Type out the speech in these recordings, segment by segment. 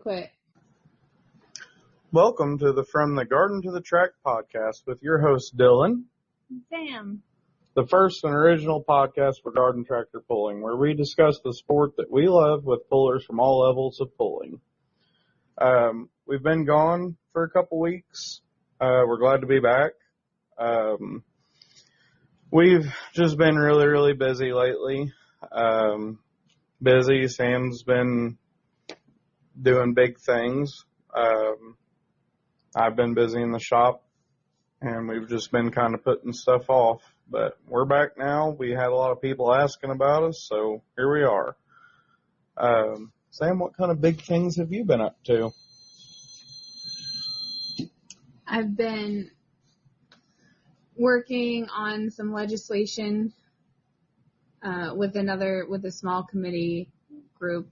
Quit. Welcome to the From the Garden to the Track podcast with your host, Dylan. Sam. The first and original podcast for garden tractor pulling, where we discuss the sport that we love with pullers from all levels of pulling. We've been gone for a couple weeks. We're glad to be back. We've just been really, really busy lately. Sam's been doing big things. I've been busy in the shop, and we've just been kind of putting stuff off. But we're back now. We had a lot of people asking about us, so here we are. Sam, what kind of big things have you been up to? I've been working on some legislation with a small committee group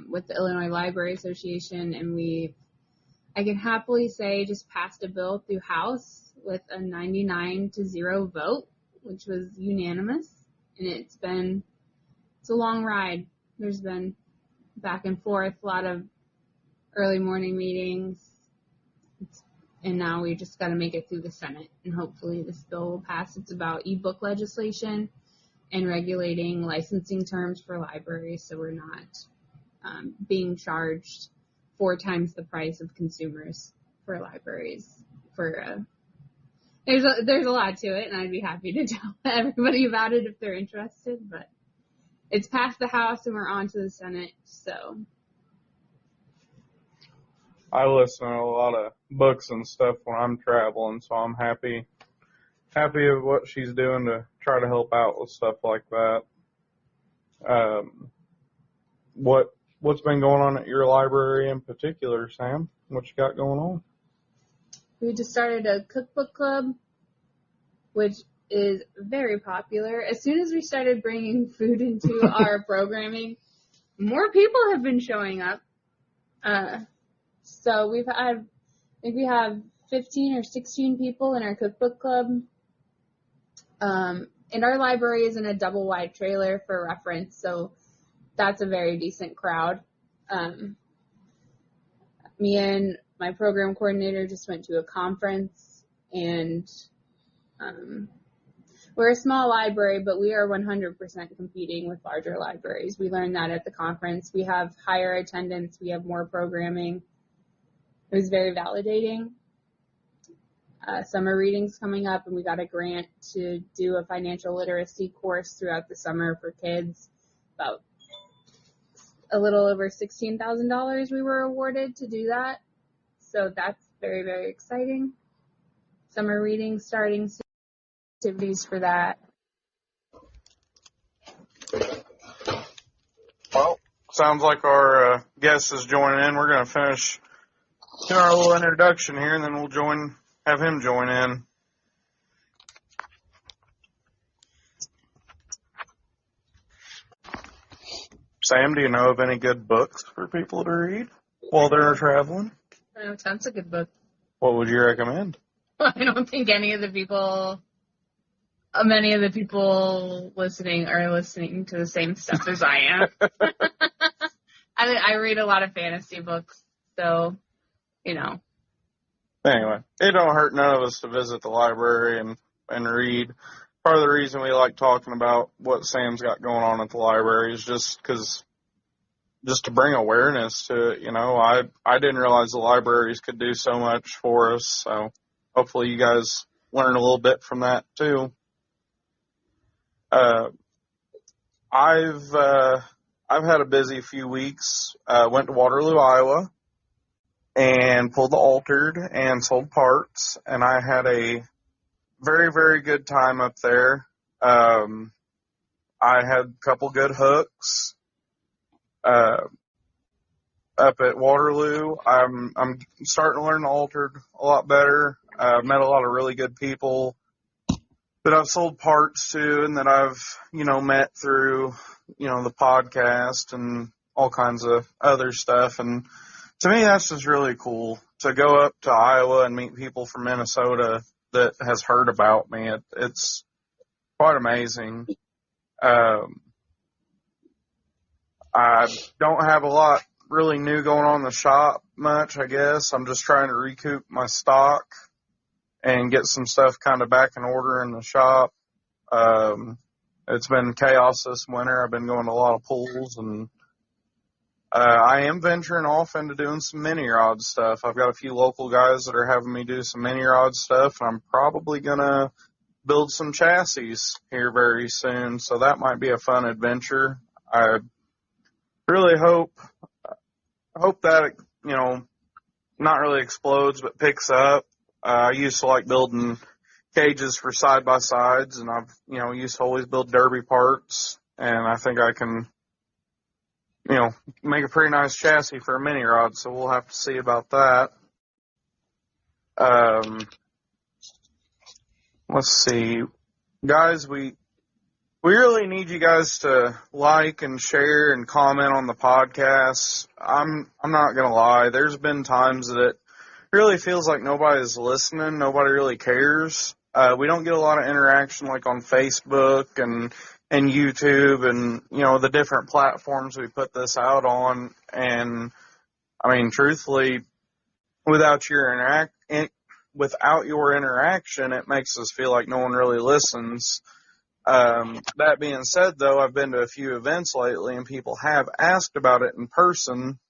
with the Illinois Library Association, and I can happily say, just passed a bill through House with a 99-0 vote, which was unanimous. And it's a long ride. There's been back and forth, a lot of early morning meetings, and now we just got to make it through the Senate, and hopefully this bill will pass. It's about ebook legislation and regulating licensing terms for libraries, so we're not being charged 4 times the price of consumers for libraries. There's a lot to it, and I'd be happy to tell everybody about it if they're interested, but it's passed the House and we're on to the Senate, so. I listen to a lot of books and stuff when I'm traveling, so I'm happy of what she's doing to try to help out with stuff like that. What's been going on at your library in particular, Sam? What you got going on? We just started a cookbook club, which is very popular. As soon as we started bringing food into our programming, more people have been showing up. So we have 15 or 16 people in our cookbook club. And our library is in a double wide trailer for reference, so that's a very decent crowd. Me and my program coordinator just went to a conference, and we're a small library, but we are 100% competing with larger libraries. We learned that at the conference. We have higher attendance. We have more programming. It was very validating. Summer reading's coming up, and we got a grant to do a financial literacy course throughout the summer for kids. About a little over $16,000 we were awarded to do that. So that's very, very exciting. Summer reading starting soon. Activities for that. Well, sounds like our guest is joining in. We're going to finish our little introduction here, and then we'll have him join in. Sam, do you know of any good books for people to read while they're traveling? I know tons of good books. What would you recommend? I don't think many of the people listening are listening to the same stuff as I am. I read a lot of fantasy books, so, Anyway, it don't hurt none of us to visit the library and read. Part of the reason we like talking about what Sam's got going on at the library is just to bring awareness to it. I didn't realize the libraries could do so much for us, so hopefully you guys learn a little bit from that too. I've had a busy few weeks. Went to Waterloo, Iowa, and pulled the altered and sold parts, and I had a very, very good time up there. I had a couple good hooks. Up at Waterloo, I'm starting to learn the altered a lot better. I've met a lot of really good people that I've sold parts to, and that I've, met through, the podcast and all kinds of other stuff. And to me, that's just really cool to go up to Iowa and meet people from Minnesota that has heard about me. It's quite amazing. I don't have a lot really new going on in the shop much, I guess. I'm just trying to recoup my stock and get some stuff kind of back in order in the shop. It's been chaos this winter. I've been going to a lot of pools, and I am venturing off into doing some mini rod stuff. I've got a few local guys that are having me do some mini rod stuff, and I'm probably going to build some chassis here very soon, so that might be a fun adventure. I really hope that, not really explodes, but picks up. I used to like building cages for side-by-sides, and I've, used to always build derby parts, and I think I can, make a pretty nice chassis for a mini rod, so we'll have to see about that. Let's see. Guys, we really need you guys to like and share and comment on the podcast. I'm not going to lie. There's been times that it really feels like nobody's listening. Nobody really cares. We don't get a lot of interaction like on Facebook and YouTube and, the different platforms we put this out on. And, I mean, truthfully, without your interaction, it makes us feel like no one really listens. That being said, though, I've been to a few events lately and people have asked about it in person,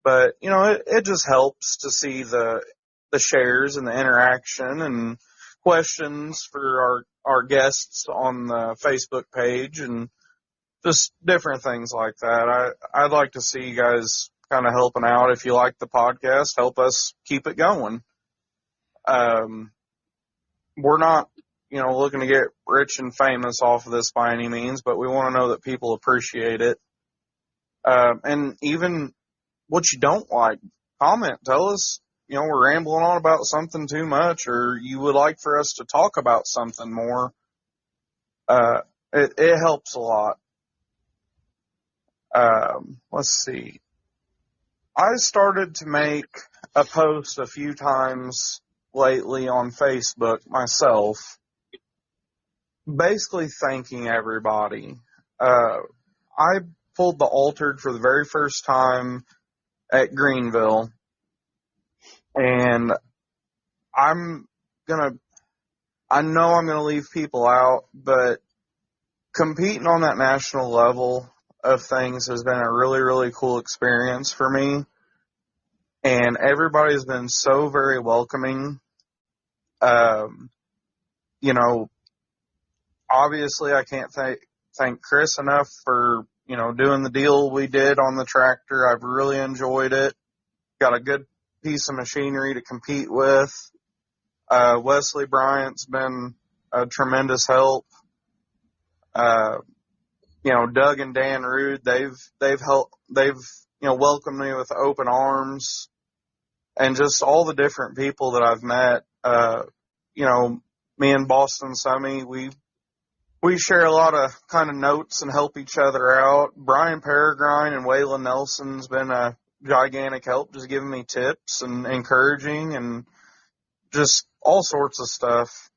but, it just helps to see the shares and the interaction and questions for our guests on the Facebook page and just different things like that. I'd like to see you guys kind of helping out. If you like the podcast, help us keep it going. We're not, looking to get rich and famous off of this by any means, but we want to know that people appreciate it. And even what you don't like, comment, tell us, we're rambling on about something too much, or you would like for us to talk about something more. It helps a lot. Let's see. I started to make a post a few times lately on Facebook myself, basically thanking everybody. I pulled the altered for the very first time at Greenville, and I know I'm gonna leave people out, but competing on that national level of things has been a really, really cool experience for me. And everybody's been so very welcoming. Obviously I can't thank Chris enough for, doing the deal we did on the tractor. I've really enjoyed it. Got a good piece of machinery to compete with. Wesley Bryant's been a tremendous help. Doug and Dan Rude, they've welcomed me with open arms, and just all the different people that I've met. Me and Boston Summy, we share a lot of kind of notes and help each other out. Brian Peregrine and Waylon Nelson's been a gigantic help, just giving me tips and encouraging and just all sorts of stuff.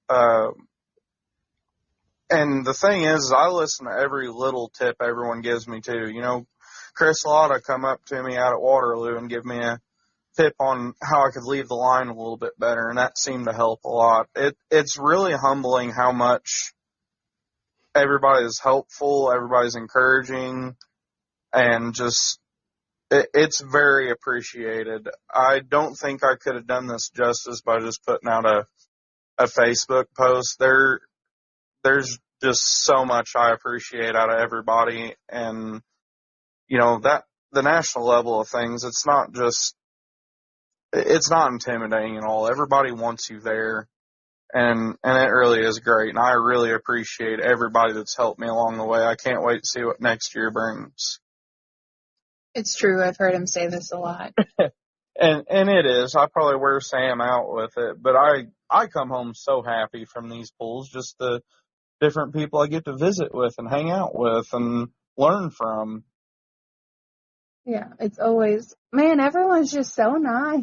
And the thing is, I listen to every little tip everyone gives me too. Chris Lotta come up to me out at Waterloo and give me a tip on how I could leave the line a little bit better, and that seemed to help a lot. It's really humbling how much everybody's helpful, everybody's encouraging, and just it's very appreciated. I don't think I could have done this justice by just putting out a Facebook post. There's just so much I appreciate out of everybody, and that the national level of things, it's not intimidating at all. Everybody wants you there, and it really is great, and I really appreciate everybody that's helped me along the way. I can't wait to see what next year brings. It's true. I've heard him say this a lot. And it is. I probably wear Sam out with it, but I come home so happy from these pools, just the different people I get to visit with and hang out with and learn from. Yeah, it's always, man, everyone's just so nice.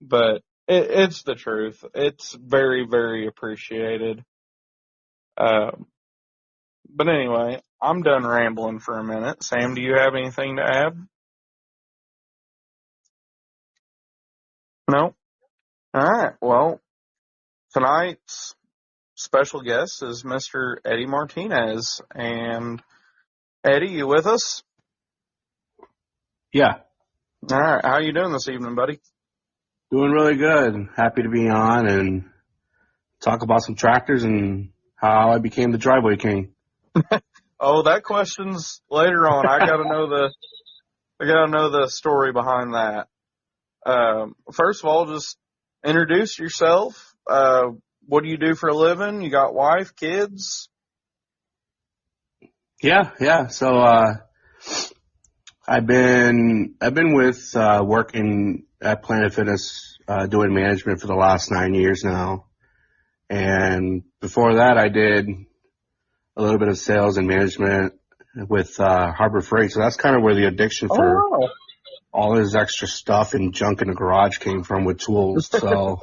But it's the truth. It's very, very appreciated. But anyway, I'm done rambling for a minute. Sam, do you have anything to add? No? All right. Well, tonight's special guest is Mr. Eddy Martinez. And Eddy, you with us? Yeah. All right. How you doing this evening, buddy? Doing really good. Happy to be on and talk about some tractors and how I became the driveway king. Oh, that question's later on. I gotta know the story behind that. First of all, just introduce yourself. What do you do for a living? You got wife, kids? Yeah. So, I've been with, working at Planet Fitness, doing management for the last 9 years now. And before that, I did a little bit of sales and management with, Harbor Freight. So that's kind of where the addiction for all this extra stuff and junk in the garage came from with tools. So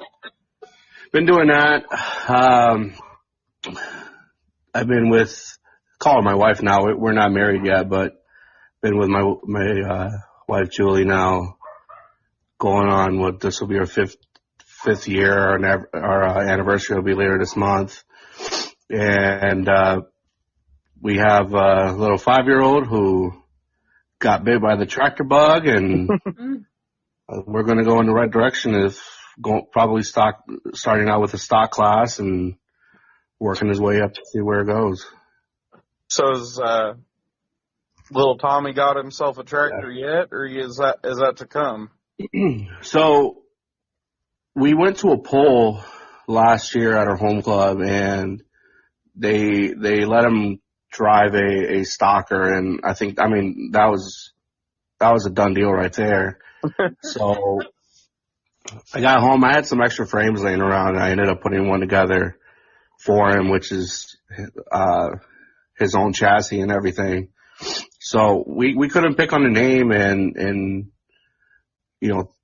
been doing that. I've been calling my wife now. We're not married yet, but been with my wife Julie now, going on this will be our fifth year. Our anniversary will be later this month, and we have a little 5-year-old who got bit by the tractor bug, and we're going to go in the right direction. Probably starting out with a stock class and working his way up to see where it goes. So is little Tommy got himself a tractor yet, or is that to come? So we went to a poll last year at our home club, and they let him drive a stalker, and that was a done deal right there. So I got home, I had some extra frames laying around, and I ended up putting one together for him, which is his own chassis and everything. So we couldn't pick on the name, and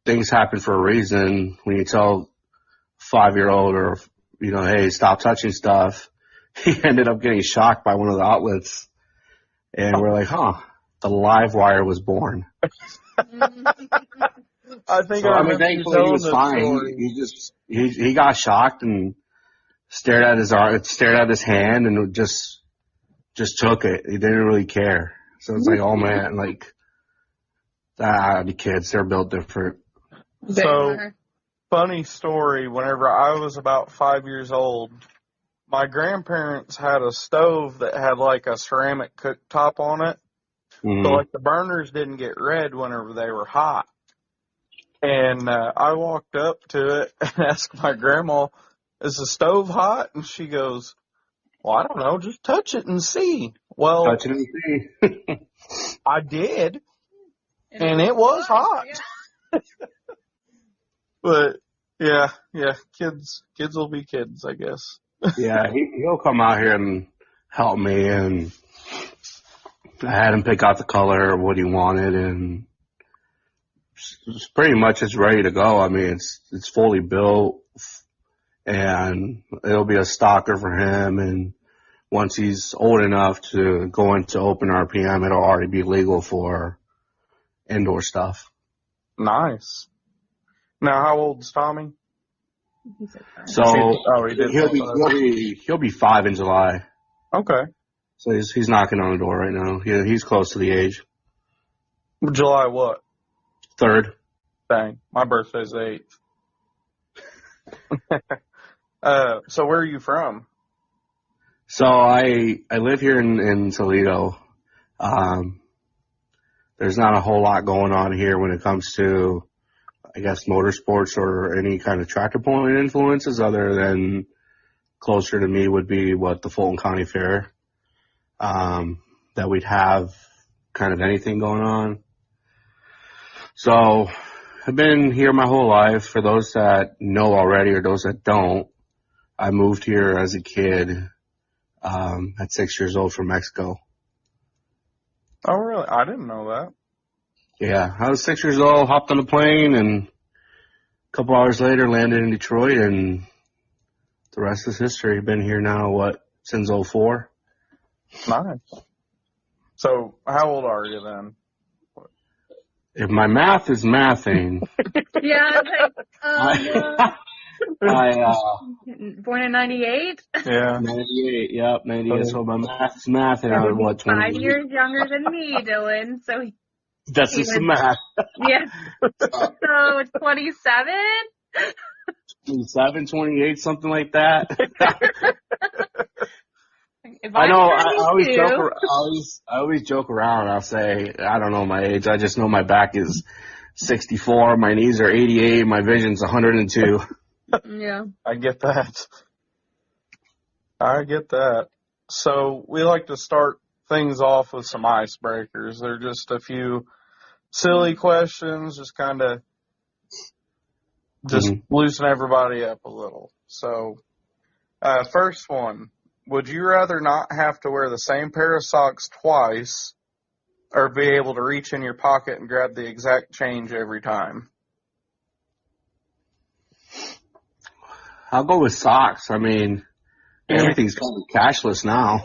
things happen for a reason. When you tell a 5-year-old or hey, stop touching stuff, he ended up getting shocked by one of the outlets, and we're like, the live wire was born. Thankfully he was fine. He got shocked and stared at his hand and just took it. He didn't really care. So it's like, oh man, the kids, they're built different. So, funny story, whenever I was about 5 years old, my grandparents had a stove that had a ceramic cooktop on it. Mm-hmm. So the burners didn't get red whenever they were hot. And I walked up to it and asked my grandma, is the stove hot? And she goes, well, I don't know, just touch it and see. Well, touch it and see. I did, and it was hot. Yeah. But yeah, kids will be kids, I guess. Yeah, he'll come out here and help me, and I had him pick out the color of what he wanted, and it's pretty much it's ready to go. I mean, it's fully built, and it'll be a stalker for him, and once he's old enough to go into open RPM, it'll already be legal for indoor stuff. Nice. Now, how old's Tommy? So he'll be 5 in July. Okay. So he's knocking on the door right now. He's close to the age. July what? 3rd. Dang, my birthday's the 8th. So where are you from? So I live here in Toledo. There's not a whole lot going on here when it comes to, I guess, motorsports or any kind of tractor pulling influences, other than closer to me would be the Fulton County Fair, that we'd have kind of anything going on. So I've been here my whole life. For those that know already or those that don't, I moved here as a kid, at 6 years old from Mexico. Oh, really? I didn't know that. Yeah, I was 6 years old, hopped on a plane, and a couple hours later landed in Detroit, and the rest is history. Been here now, since '04? Nice. So how old are you then? If my math is mathing, Yeah, born in 98? Yeah. 98, yep, 98. So my math is mathing out at what, 5 20? years younger than me, Dylan. So That's he just the was, math. yeah. So 27? 27, 28, something like that. If I know. I 32, always joke around. I'll say I don't know my age. I just know my back is 64, my knees are 88, my vision's 102. yeah. I get that. So we like to start things off with some icebreakers. They're just a few silly questions, just kind of loosen everybody up a little. So, first one. Would you rather not have to wear the same pair of socks twice or be able to reach in your pocket and grab the exact change every time? I'll go with socks. I mean, everything's kind of cashless now.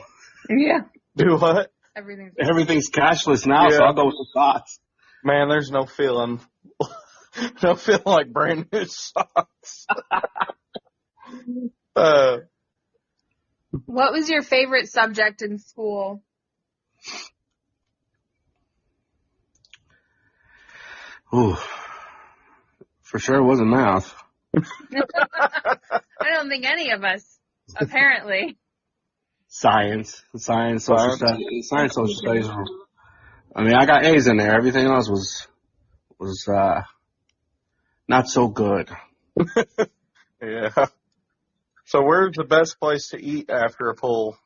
Yeah. Do what? Everything's cashless now, so I'll go with the socks. Man, there's no feeling like brand new socks. What was your favorite subject in school? Ooh, for sure it wasn't math. I don't think any of us, apparently. Science, social studies. I mean, I got A's in there. Everything else was not so good. Yeah. So where's the best place to eat after a pull?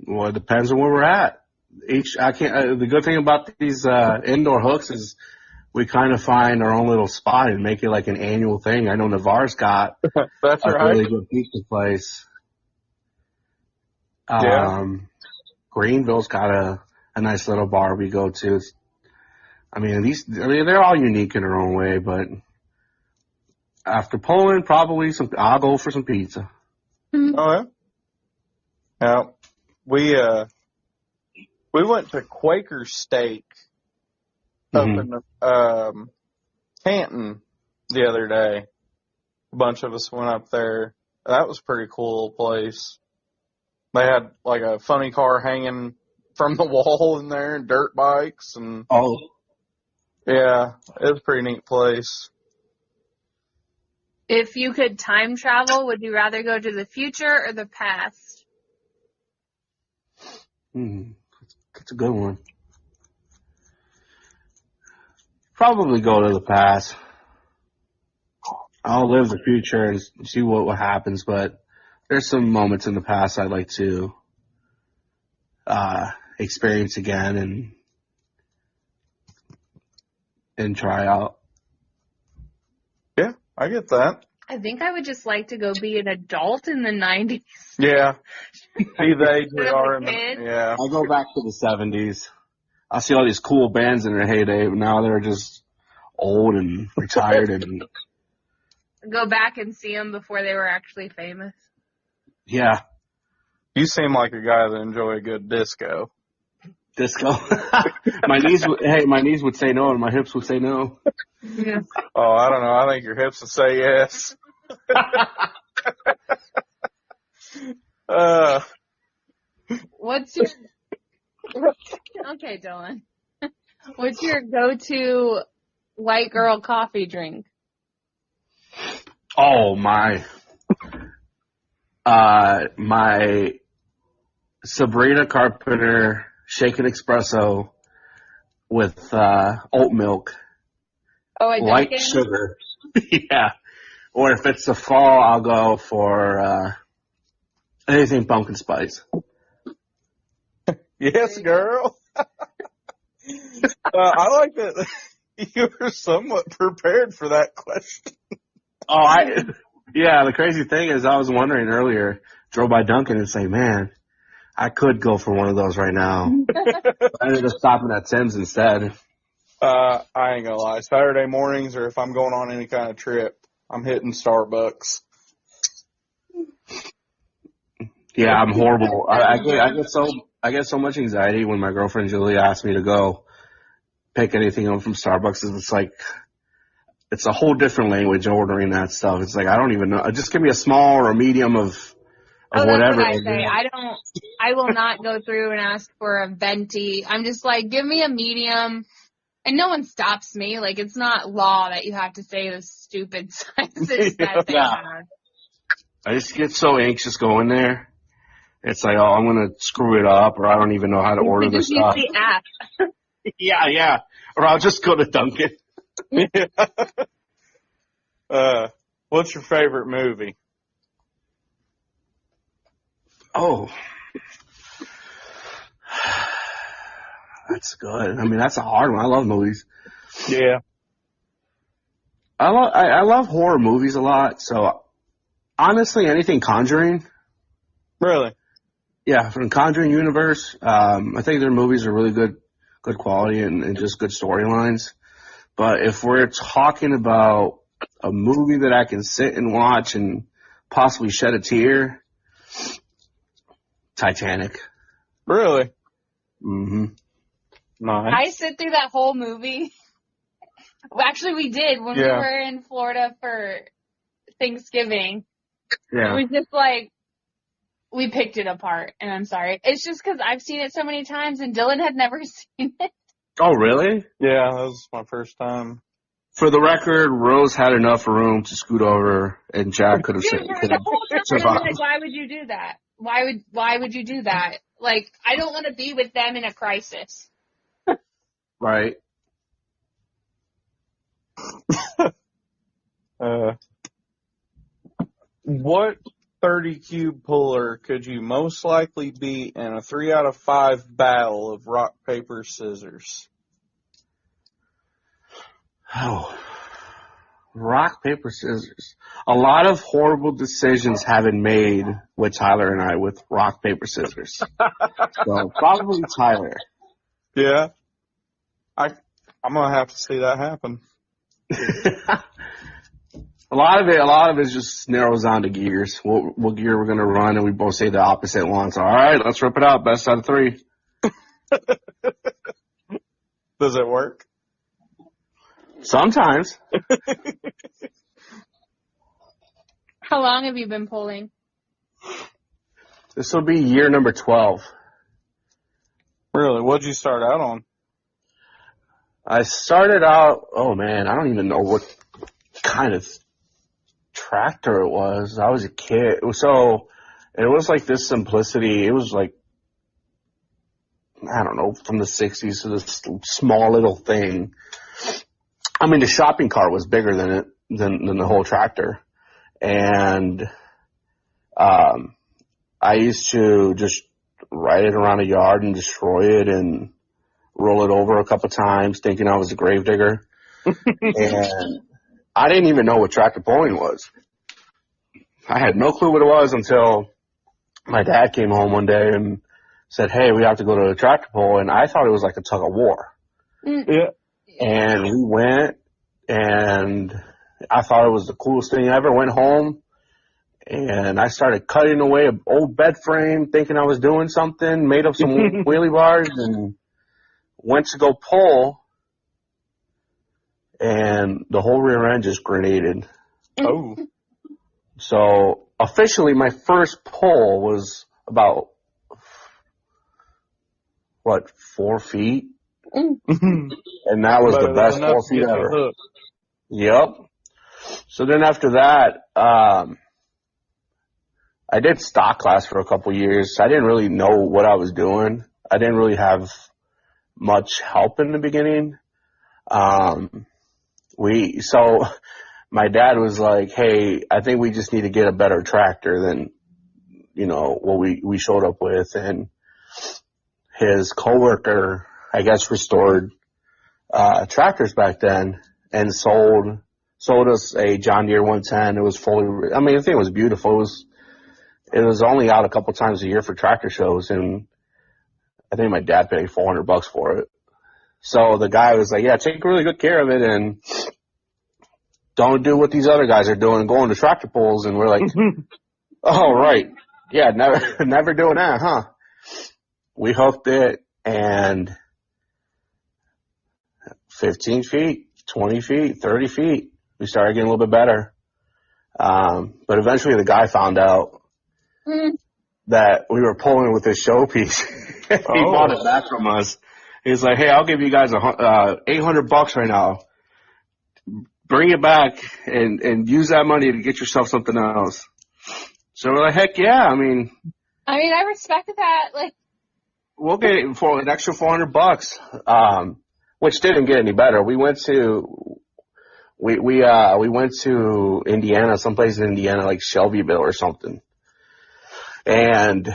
Well, it depends on where we're at. The good thing about these indoor hooks is we kind of find our own little spot and make it like an annual thing. I know Navarre's got That's a right. really good pizza place. Yeah. Greenville's got a nice little bar we go to. I mean, they're all unique in their own way, but after pulling, probably I'll go for some pizza. Oh, yeah? Yeah. We went to Quaker Steak up in Canton the other day. A bunch of us went up there. That was a pretty cool place. They had like a funny car hanging from the wall in there and dirt bikes and yeah, it was a pretty neat place. If you could time travel, would you rather go to the future or the past? That's a good one. Probably go to the past. I'll live the future and see what happens, but there's some moments in the past I'd like to experience again and try out. Yeah, I get that. I think I would just like to go be an adult in the 90s. Yeah. See the age we are in I'll go back to the 70s. I see all these cool bands in their heyday, but now they're just old and retired and go back and see them before they were actually famous. Yeah. You seem like a guy that enjoy a good disco. Disco. my knees would say no and my hips would say no. Yeah. Oh, I don't know. I think your hips would say yes. What's your Okay, Dylan. What's your go-to white girl coffee drink? Oh, my Sabrina Carpenter shaken espresso with oat milk, white sugar. Yeah. Or if it's the fall, I'll go for anything pumpkin spice. Yes, girl. I like that you were somewhat prepared for that question. Yeah, the crazy thing is I was wondering earlier, drove by Dunkin' and say, man, I could go for one of those right now. I ended up stopping at Tim's instead. I ain't gonna lie. Saturday mornings or if I'm going on any kind of trip, I'm hitting Starbucks. Yeah, I'm horrible. I I get so much anxiety when my girlfriend Julie asks me to go pick anything up from Starbucks. It's like, it's a whole different language ordering that stuff. It's like, I don't even know. Just give me a small or a medium of whatever. That's what I say. I will not go through and ask for a venti. I'm just like, give me a medium. And no one stops me. Like, it's not law that you have to say the stupid sizes that they have. I just get so anxious going there. It's like, oh, I'm going to screw it up, or I don't even know how to order this stuff. Use the app. Yeah. Or I'll just go to Dunkin'. What's your favorite movie? Oh. That's good. I mean, that's a hard one. I love movies. Yeah. I love horror movies a lot, so honestly, anything Conjuring. Really? Yeah, from the Conjuring universe, I think their movies are really good quality and just good storylines. But if we're talking about a movie that I can sit and watch and possibly shed a tear, Titanic. Really? Mm-hmm. Nice. I sit through that whole movie. Well, actually, we did when we were in Florida for Thanksgiving. Yeah. It was just like, we picked it apart, and I'm sorry. It's just because I've seen it so many times, and Dylan had never seen it. Oh, really? Yeah, that was my first time. For the record, Rose had enough room to scoot over, and Jack could have Dude, the whole time I'm like, why would you do that? Why would you do that? Like, I don't want to be with them in a crisis. Right. What 30 cube puller could you most likely beat in a 3 out of 5 battle of rock, paper, scissors? Oh. Rock, paper, scissors. A lot of horrible decisions have been made with Tyler and I with rock, paper, scissors. So probably Tyler. Yeah. I'm going to have to see that happen. A lot of it just narrows down to gears. What gear we're going to run, and we both say the opposite one. So, all right, let's rip it out. Best out of 3. Does it work? Sometimes. How long have you been pulling? This will be year number 12. Really? What'd you start out on? I started out, oh man, I don't even know what kind of tractor it was. I was a kid. So it was like this simplicity. It was like, I don't know, from the 60s to this small little thing. I mean, the shopping cart was bigger than it, than the whole tractor. And, I used to just ride it around a yard and destroy it and roll it over a couple times thinking I was a gravedigger. And I didn't even know what tractor pulling was. I had no clue what it was until my dad came home one day and said, hey, we have to go to a tractor pull. And I thought it was like a tug of war. Yeah. And we went, and I thought it was the coolest thing ever. Went home, and I started cutting away an old bed frame, thinking I was doing something, made up some wheelie bars, and went to go pull, and the whole rear end just grenaded. Oh. So officially, my first pull was about, 4 feet? And that was the best 4 feet ever. Yep. So then after that, I did stock class for a couple years. I didn't really know what I was doing. I didn't really have much help in the beginning. So my dad was like, hey, I think we just need to get a better tractor than, what we showed up with. And his coworker, I guess, restored, tractors back then and sold us a John Deere 110. It was the thing was beautiful. It was only out a couple times a year for tractor shows, and I think my dad paid $400 for it. So the guy was like, yeah, take really good care of it and don't do what these other guys are doing, going to tractor pulls. And we're like, oh, right. Yeah, never doing that, huh? we hooked it, and 15 feet, 20 feet, 30 feet, we started getting a little bit better. But eventually the guy found out that we were pulling with this showpiece. He bought it back from us. He's like, hey, I'll give you guys $800 right now. Bring it back and use that money to get yourself something else. So we're like, heck yeah. I mean, I respect that. Like, we'll get it for an extra $400, which didn't get any better. We went to Indiana, someplace in Indiana, like Shelbyville or something. And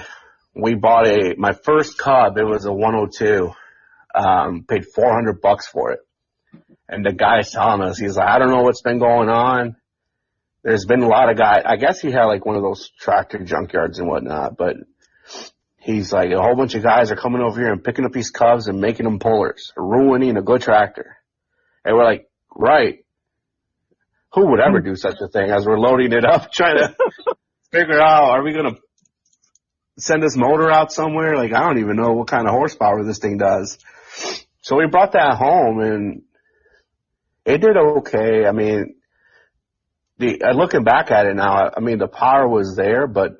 we bought my first Cub. It was a 102. Paid $400 for it. And the guy's telling us, he's like, I don't know what's been going on. There's been a lot of guys. I guess he had like one of those tractor junkyards and whatnot, but he's like, a whole bunch of guys are coming over here and picking up these Cubs and making them pullers, ruining a good tractor. And we're like, right. Who would ever do such a thing? As we're loading it up, trying to figure out, are we going to send this motor out somewhere? Like, I don't even know what kind of horsepower this thing does. So we brought that home, and it did okay. I mean, looking back at it now, I mean, the power was there, but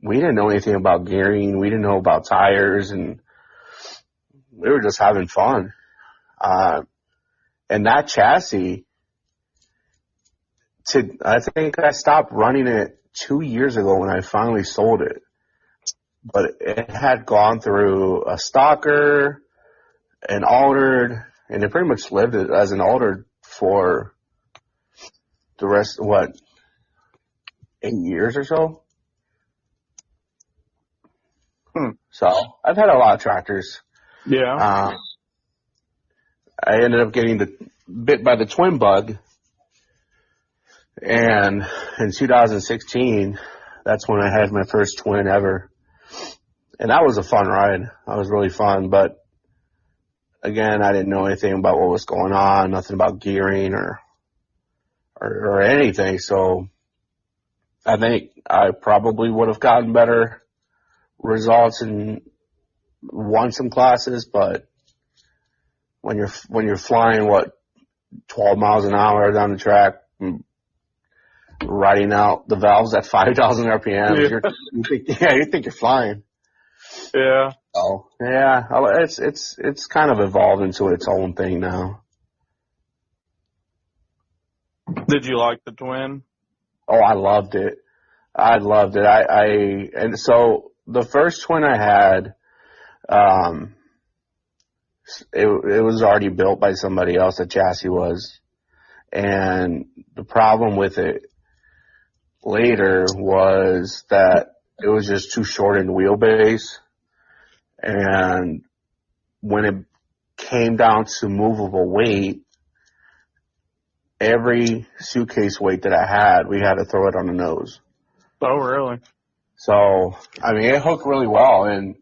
we didn't know anything about gearing. We didn't know about tires, and we were just having fun. And that chassis, I think I stopped running it 2 years ago when I finally sold it. But it had gone through a stalker, an altered, and it pretty much lived as an altered for the rest, 8 years or so? So I've had a lot of tractors. Yeah. I ended up getting bit by the twin bug. And in 2016, that's when I had my first twin ever. And that was a fun ride. That was really fun. But again, I didn't know anything about what was going on, nothing about gearing or anything. So I think I probably would have gotten better results and won some classes. But when you're flying 12 miles an hour down the track, riding out the valves at 5,000 RPM, you think you're flying. Yeah. Oh, yeah. It's kind of evolved into its own thing now. Did you like the twin? Oh, I loved it. And so the first twin I had, it was already built by somebody else, the chassis was. And the problem with it later was that it was just too short in wheelbase. And when it came down to movable weight, every suitcase weight that I had, we had to throw it on the nose. Oh, really? So, I mean, it hooked really well. And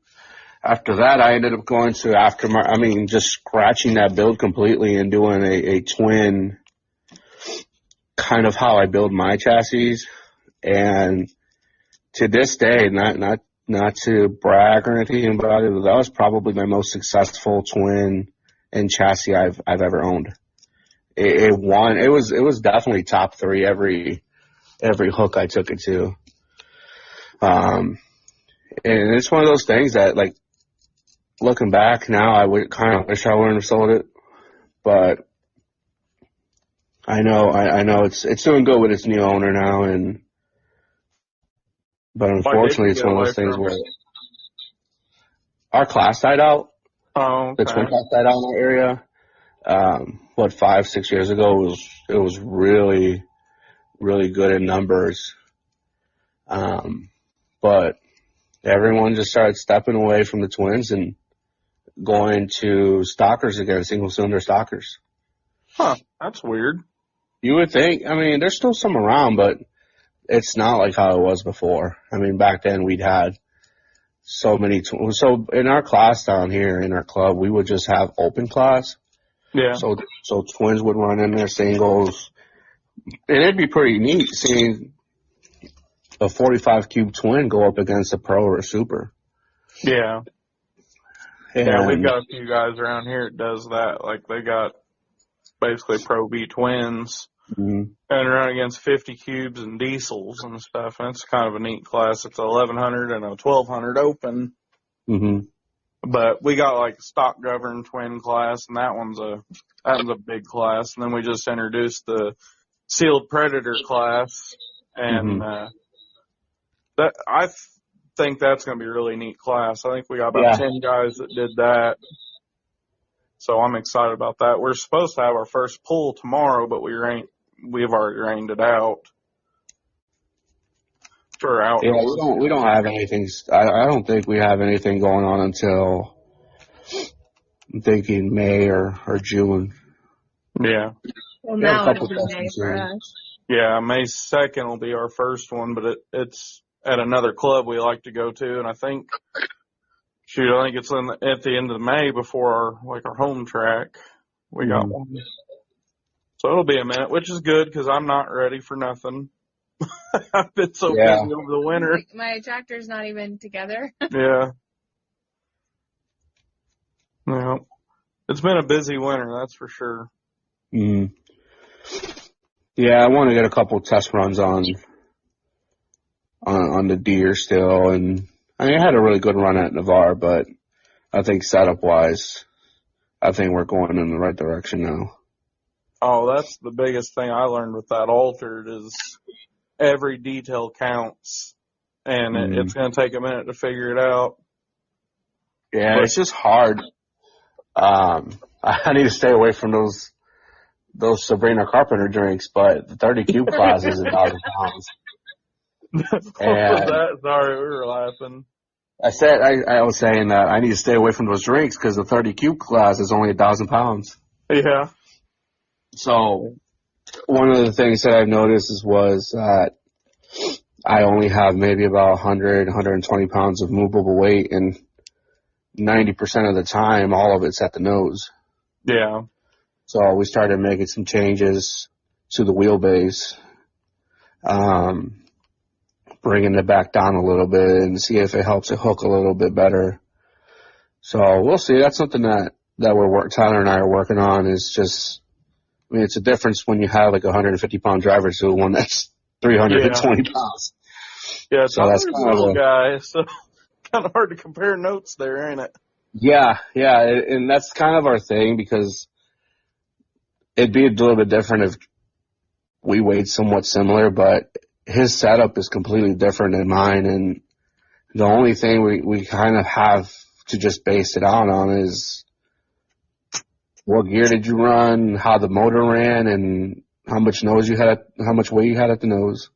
after that, I ended up going to just scratching that build completely and doing a twin, kind of how I build my chassis. And to this day, not to brag or anything about it, but that was probably my most successful twin and chassis I've ever owned. It won. It was definitely top 3 every hook I took it to. And it's one of those things that, like, looking back now, I would kind of wish I wouldn't have sold it, but I know it's doing good with its new owner now, but unfortunately it's one of those things where our class died out. Oh, okay. The twin class died out in our area. 5-6 years ago, it was really, really good in numbers. But everyone just started stepping away from the twins and going to stockers again, single cylinder stockers. Huh, that's weird. You would think, I mean, there's still some around, but it's not like how it was before. I mean, back then we'd had so many, so in our class down here, in our club, we would just have open class. Yeah. So twins would run in their singles, and it'd be pretty neat seeing a 45 cube twin go up against a pro or a super. Yeah. Yeah, we've got a few guys around here that does that. Like, they got basically Pro V twins and run against 50 cubes and diesels and stuff. And it's kind of a neat class. It's a 1100 and a 1200 open. But we got like stock governed twin class, and that one's a big class. And then we just introduced the sealed predator class, and that I think that's going to be a really neat class. I think we got about 10 guys that did that. So I'm excited about that. We're supposed to have our first pull tomorrow, but we've already rained it out. For outdoors. Yeah, we don't have anything. I don't think we have anything going on until, I'm thinking May or June. Yeah. Well, now it'll be May for us. Yeah, May 2nd will be our first one, but it's at another club we like to go to, and I think it's at the end of May before our home track. We got one. So it'll be a minute, which is good because I'm not ready for nothing. I've been so busy over the winter. My tractor's not even together. Yeah. It's been a busy winter, that's for sure. Yeah, I want to get a couple test runs on the deer still, and I had a really good run at Navarre, but I think setup-wise, I think we're going in the right direction now. Oh, that's the biggest thing I learned with that altered is every detail counts, and it's going to take a minute to figure it out. Yeah, it's just hard. I need to stay away from those Sabrina Carpenter drinks, but the 30 cube class is 1,000 pounds. Sorry, we were laughing. I was saying that I need to stay away from those drinks because the 30 cube class is only 1,000 pounds. Yeah. So one of the things that I've noticed was that I only have maybe about 100, 120 pounds of movable weight, and 90% of the time, all of it's at the nose. Yeah. So we started making some changes to the wheelbase, bringing it back down a little bit and see if it helps it hook a little bit better. So we'll see. That's something that Tyler and I are working on. Is just, it's a difference when you have like a 150-pound driver to one that's 320 pounds. Yeah, so that's kind of a little guy, so kind of hard to compare notes there, ain't it? Yeah, and that's kind of our thing, because it'd be a little bit different if we weighed somewhat similar, but his setup is completely different than mine, and the only thing we kind of have to just base it out on is what gear did you run, how the motor ran, and how much weight you had at the nose.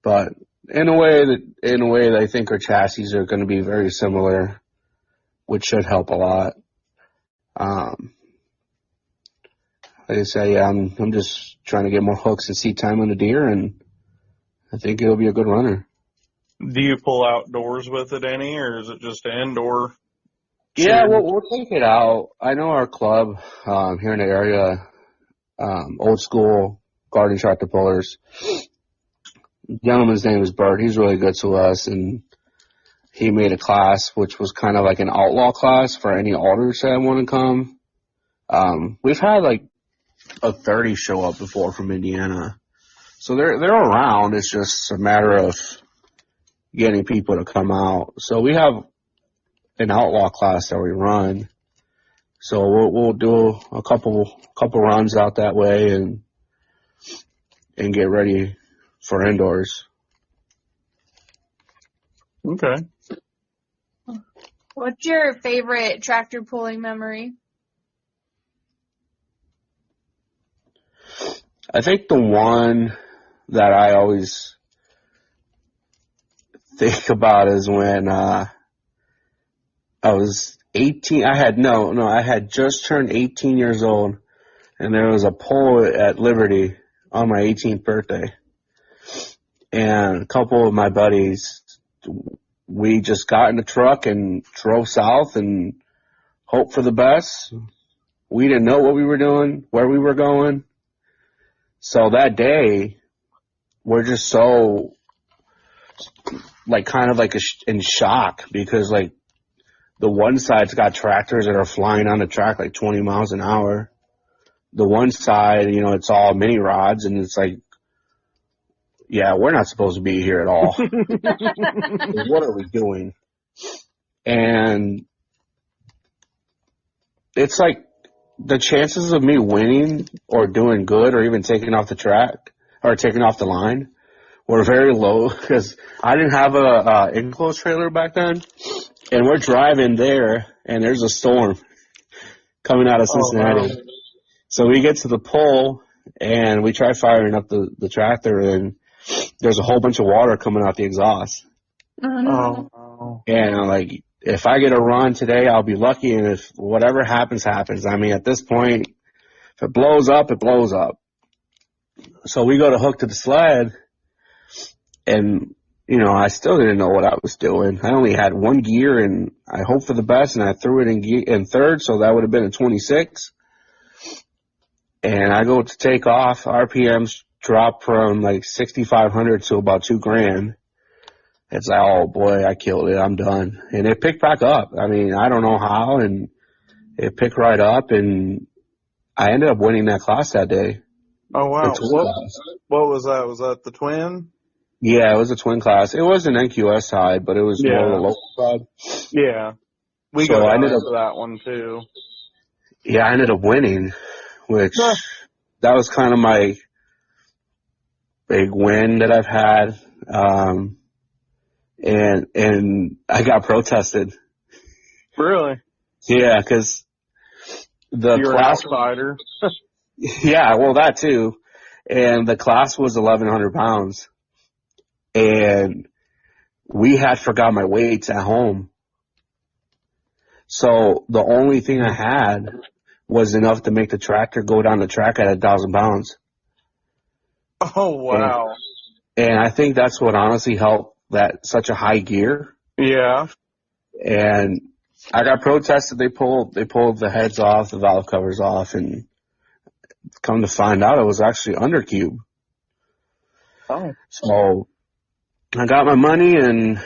But in a way that I think our chassis are going to be very similar, which should help a lot. Like I say, I'm just trying to get more hooks and seat time on the deer, and I think it'll be a good runner. Do you pull outdoors with it any, or is it just an indoor? Yeah, we'll take it out. I know our club here in the area, old school garden tractor pullers. The gentleman's name is Bert. He's really good to us, and he made a class which was kind of like an outlaw class for any alters that want to come. We've had like a 30 show up before from Indiana, so they're around. It's just a matter of getting people to come out. So we have an outlaw class that we run. So we'll do a couple runs out that way and get ready for indoors. Okay. What's your favorite tractor pulling memory? I think the one that I always think about is when I was 18. I had just turned 18 years old, and there was a pull at Liberty on my 18th birthday. And a couple of my buddies, we just got in the truck and drove south and hoped for the best. We didn't know what we were doing, where we were going. So that day, we're just so, like, kind of like in shock, because, like, The one side's got tractors that are flying on the track like 20 miles an hour. The one side, you know, it's all mini rods, and it's like, yeah, we're not supposed to be here at all. What are we doing? And it's like the chances of me winning or doing good or even taking off the track or taking off the line were very low because I didn't have a enclosed trailer back then. And we're driving there, and there's a storm coming out of Cincinnati. Oh, wow. So we get to the pole, and we try firing up the tractor, and there's a whole bunch of water coming out the exhaust. Oh, no. And I'm like, if I get a run today, I'll be lucky, and if whatever happens, happens. I mean, at this point, if it blows up, it blows up. So we go to hook to the sled, and, you know, I still didn't know what I was doing. I only had one gear, and I hoped for the best, and I threw it in third, so that would have been a 26. And I go to take off. RPMs drop from like 6,500 to about $2,000. It's like, oh boy, I killed it. I'm done. And it picked back up. I mean, I don't know how, and it picked right up, and I ended up winning that class that day. Oh wow! What was that? Was that the twin? Yeah, it was a twin class. It was an NQS side, but it was more of a local side. Yeah, we got into that one too. Yeah, I ended up winning, which that was kind of my big win that I've had. And I got protested. Really? Yeah, because you're class an outsider. Yeah, well, that too. And the class was 1,100 pounds. And we had forgot my weights at home. So the only thing I had was enough to make the tractor go down the track at 1,000 pounds. Oh, wow. And I think that's what honestly helped that such a high gear. Yeah. And I got protested. They pulled the heads off, the valve covers off, and come to find out it was actually undercube. Oh. So I got my money and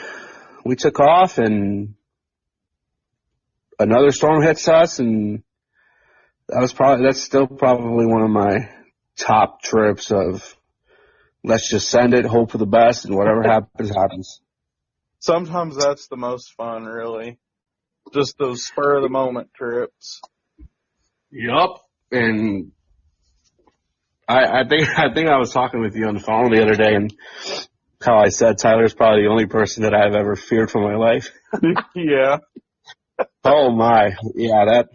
we took off, and another storm hits us, and that's still probably one of my top trips of let's just send it, hope for the best, and whatever happens, happens. Sometimes that's the most fun, really. Just those spur of the moment trips. Yup. And I think I was talking with you on the phone the other day, and how I said Tyler's probably the only person that I've ever feared for my life. Yeah. Oh my. Yeah, that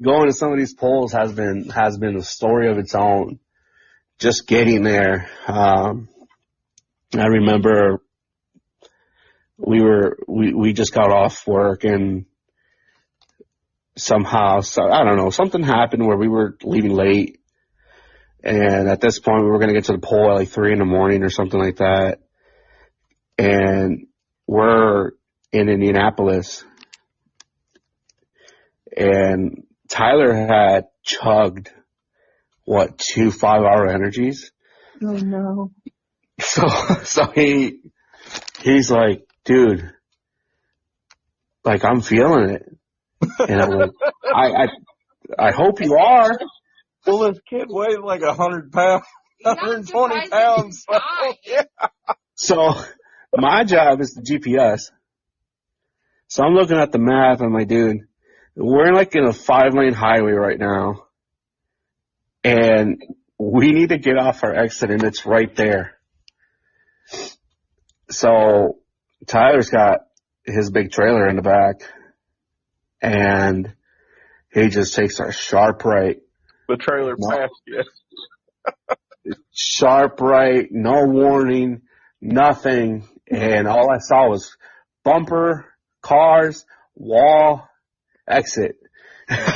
going to some of these polls has been a story of its own. Just getting there. I remember we just got off work, and somehow, I don't know, something happened where we were leaving late. And at this point, we were going to get to the poll at like 3 a.m. or something like that. And we're in Indianapolis. And Tyler had chugged, 2 5-hour energies? Oh, no. So he's like, dude, like, I'm feeling it. And I'm like, I hope you are. Well, this kid weighed like 100 pounds, 120 pounds. So, yeah. So my job is the GPS. So I'm looking at the map, and I'm like, dude, we're like in a 5-lane highway right now, and we need to get off our exit, and it's right there. So Tyler's got his big trailer in the back, and he just takes our sharp right. The trailer passed you. Sharp right, no warning, nothing, and all I saw was bumper, cars, wall, exit.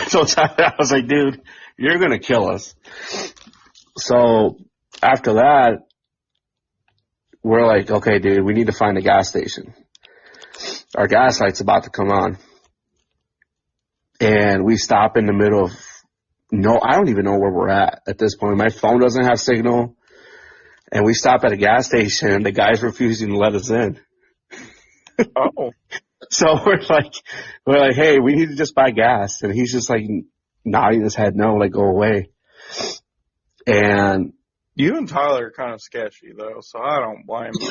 So I was like, dude, you're going to kill us. So after that, we're like, okay, dude, we need to find a gas station. Our gas light's about to come on. And we stop in the middle of, I don't even know where we're at this point. My phone doesn't have signal. And we stop at a gas station, and the guy's refusing to let us in. Oh. So we're like, hey, we need to just buy gas. And he's just like nodding his head no, like go away. And You and Tyler are kind of sketchy though, so I don't blame you.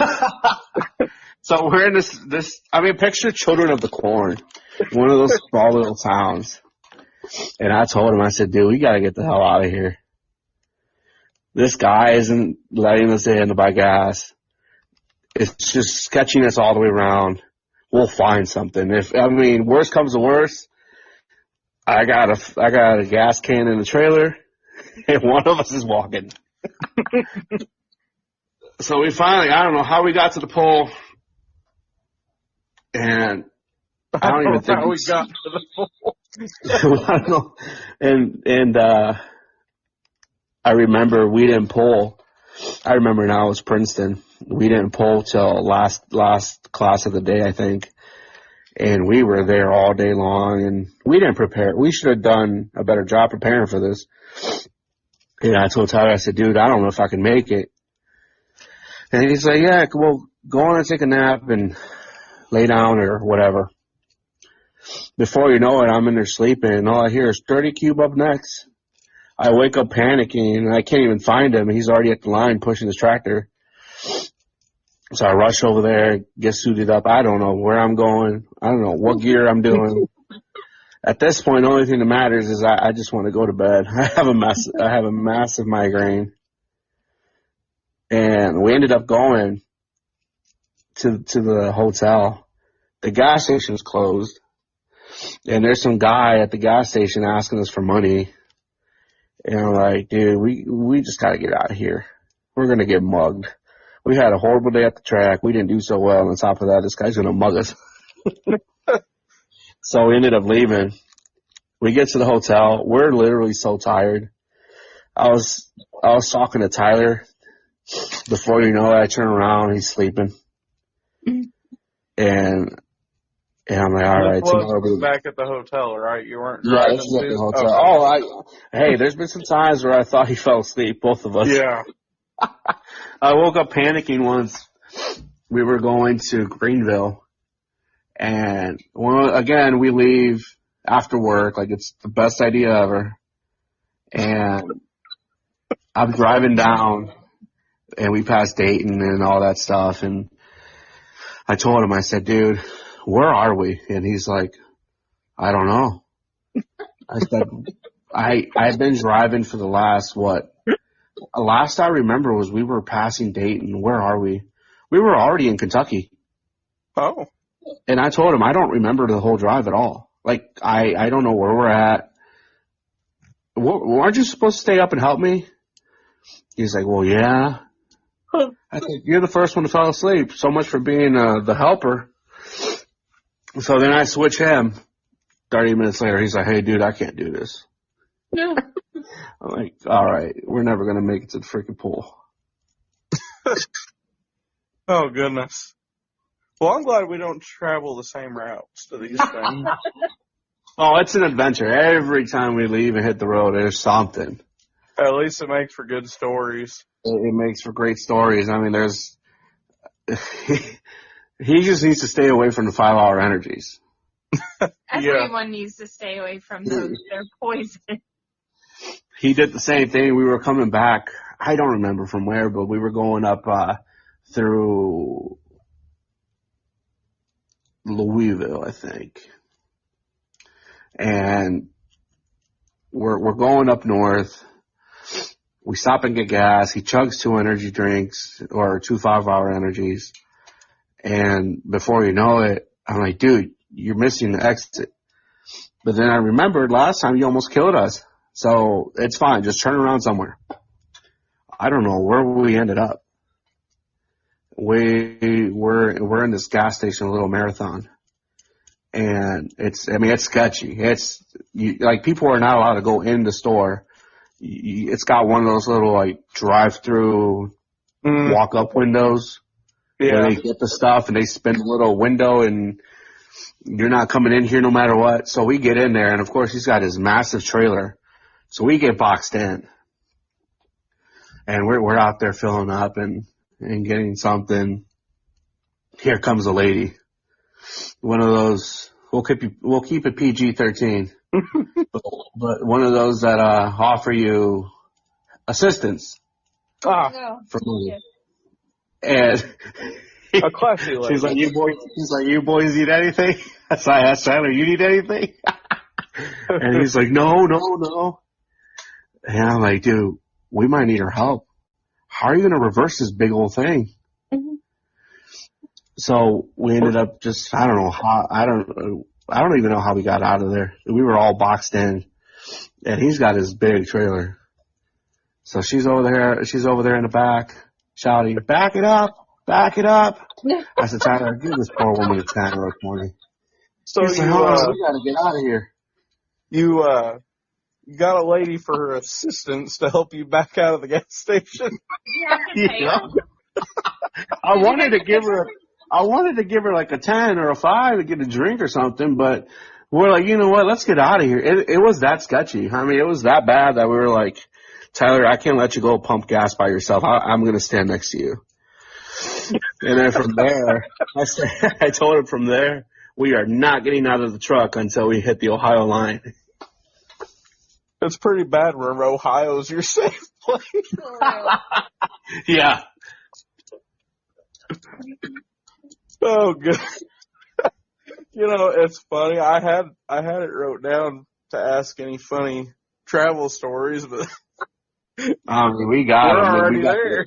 so we're in this, I mean, picture Children of the Corn, one of those small little towns. And I told him, I said, dude, we got to get the hell out of here. This guy isn't letting us in to buy gas. It's just sketchiness all the way around. We'll find something. Worst comes to worst, I got a gas can in the trailer, and one of us is walking. So we finally, I don't know how we got to the pole, and I don't even think how we got to the pole. I don't know. And I remember we didn't pull. I remember now it was Princeton. We didn't pull till last class of the day, I think. And we were there all day long, and we didn't prepare. We should have done a better job preparing for this. And I told Tyler, I said, dude, I don't know if I can make it. And he's like, yeah, well, go on and take a nap and lay down or whatever. Before you know it, I'm in there sleeping, and all I hear is 30 cube up next. I wake up panicking, and I can't even find him. He's already at the line pushing his tractor. So I rush over there, get suited up. I don't know where I'm going. I don't know what gear I'm doing. At this point, the only thing that matters is I just want to go to bed. I have a massive migraine. And we ended up going to the hotel. The gas station's closed. And there's some guy at the gas station asking us for money. And I'm like, dude, we just got to get out of here. We're going to get mugged. We had a horrible day at the track. We didn't do so well. On top of that, this guy's going to mug us. So we ended up leaving. We get to the hotel. We're literally so tired. I was talking to Tyler. Before you know it, I turn around. He's sleeping. And I'm like, all right. Was back at the hotel, right? You weren't Yeah, driving this was at the to? hotel. Hey, there's been some times where I thought he fell asleep, both of us. Yeah. I woke up panicking once. We were going to Greenville, and again, we leave after work, like it's the best idea ever. And I'm driving down, and we passed Dayton and all that stuff, and I told him, I said, dude, where are we? And he's like, I don't know. I said, I've been driving for the last I remember was we were passing Dayton. Where are we? We were already in Kentucky. Oh. And I told him, I don't remember the whole drive at all. Like, I don't know where we're at. Aren't you supposed to stay up and help me? He's like, well, yeah. I think you're the first one to fall asleep. So much for being the helper. So then I switch him. 30 minutes later, he's like, hey, dude, I can't do this. No. I'm like, all right, we're never going to make it to the freaking pool. Oh, goodness. Well, I'm glad we don't travel the same routes to these things. Oh, it's an adventure. Every time we leave and hit the road, there's something. At least it makes for good stories. It makes for great stories. I mean, he just needs to stay away from the 5-hour energies. Everyone needs to stay away from those. They're poison. He did the same thing. We were coming back. I don't remember from where, but we were going up through Louisville, I think. And we're going up north. We stop and get gas. He chugs 2 energy drinks or 2 5-hour energies. And before you know it, I'm like, dude, you're missing the exit. But then I remembered last time you almost killed us. So it's fine. Just turn around somewhere. I don't know where we ended up. We're in this gas station, a little marathon. And it's sketchy. People are not allowed to go in the store. It's got one of those little, like, drive-through walk-up windows. Yeah. Where they get the stuff and they spin a little window and you're not coming in here no matter what. So we get in there and, of course, he's got his massive trailer. So we get boxed in. And we're out there filling up and getting something. Here comes a lady. one of those. We'll keep it PG-13, but one of those that offer you assistance for money. And a classy lady. She's like, you boys need anything? So I asked Tyler, you need anything? And he's like, no. And I'm like, dude, we might need her help. How are you going to reverse this big old thing? Mm-hmm. So we ended up just, I don't know how, I don't even know how we got out of there. We were all boxed in, and he's got his big trailer. So she's over there in the back shouting, back it up. I said, Tyler, give this poor woman a 10 or a 20. So he's like, we gotta get out of here. You got a lady for her assistance to help you back out of the gas station. Yeah. I wanted to give her like a 10 or a 5 to get a drink or something, but we're like, you know what? Let's get out of here. It was that sketchy. I mean, it was that bad that we were like, Tyler, I can't let you go pump gas by yourself. I'm going to stand next to you. And then from there, I told him from there, we are not getting out of the truck until we hit the Ohio line. It's pretty bad where Ohio's your safe place. Yeah. Oh, good. You know, it's funny. I had it wrote down to ask any funny travel stories, but we got we're them. already there.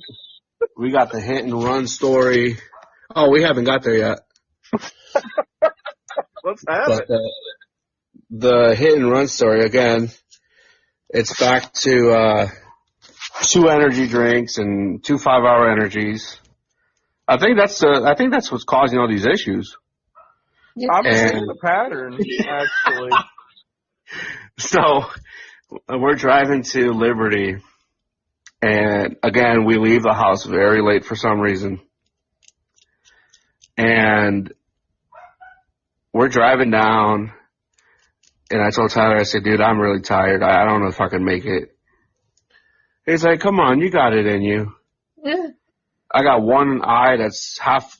We got the hit and run story. Oh, we haven't got there yet. Let's have it. The hit and run story again. It's back to 2 energy drinks and 2 5-hour energies. I think that's what's causing all these issues. I'm seeing the pattern, actually. So we're driving to Liberty, and again, we leave the house very late for some reason. And we're driving down, and I told Tyler, I said, dude, I'm really tired. I don't know if I can make it. He's like, come on, you got it in you. Yeah. I got one eye that's half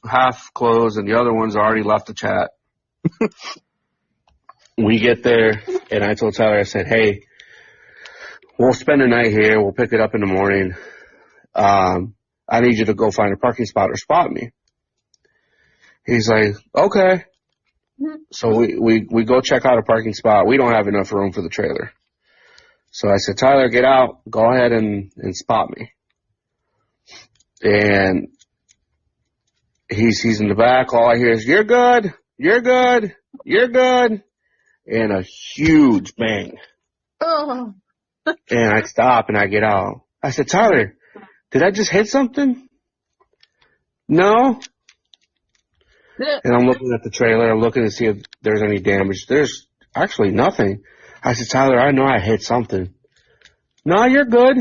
closed, and the other one's already left the chat. We get there, and I told Tyler, I said, hey, we'll spend the night here. We'll pick it up in the morning. I need you to go find a parking spot or spot me. He's like, okay. So we go check out a parking spot. We don't have enough room for the trailer. So I said, Tyler, get out. Go ahead and spot me. And he's in the back. All I hear is, you're good. And a huge bang. Oh. And I stop and I get out. I said, Tyler, did I just hit something? No. And I'm looking at the trailer. I'm looking to see if there's any damage. There's actually nothing. I said, Tyler, I know I hit something. No, you're good.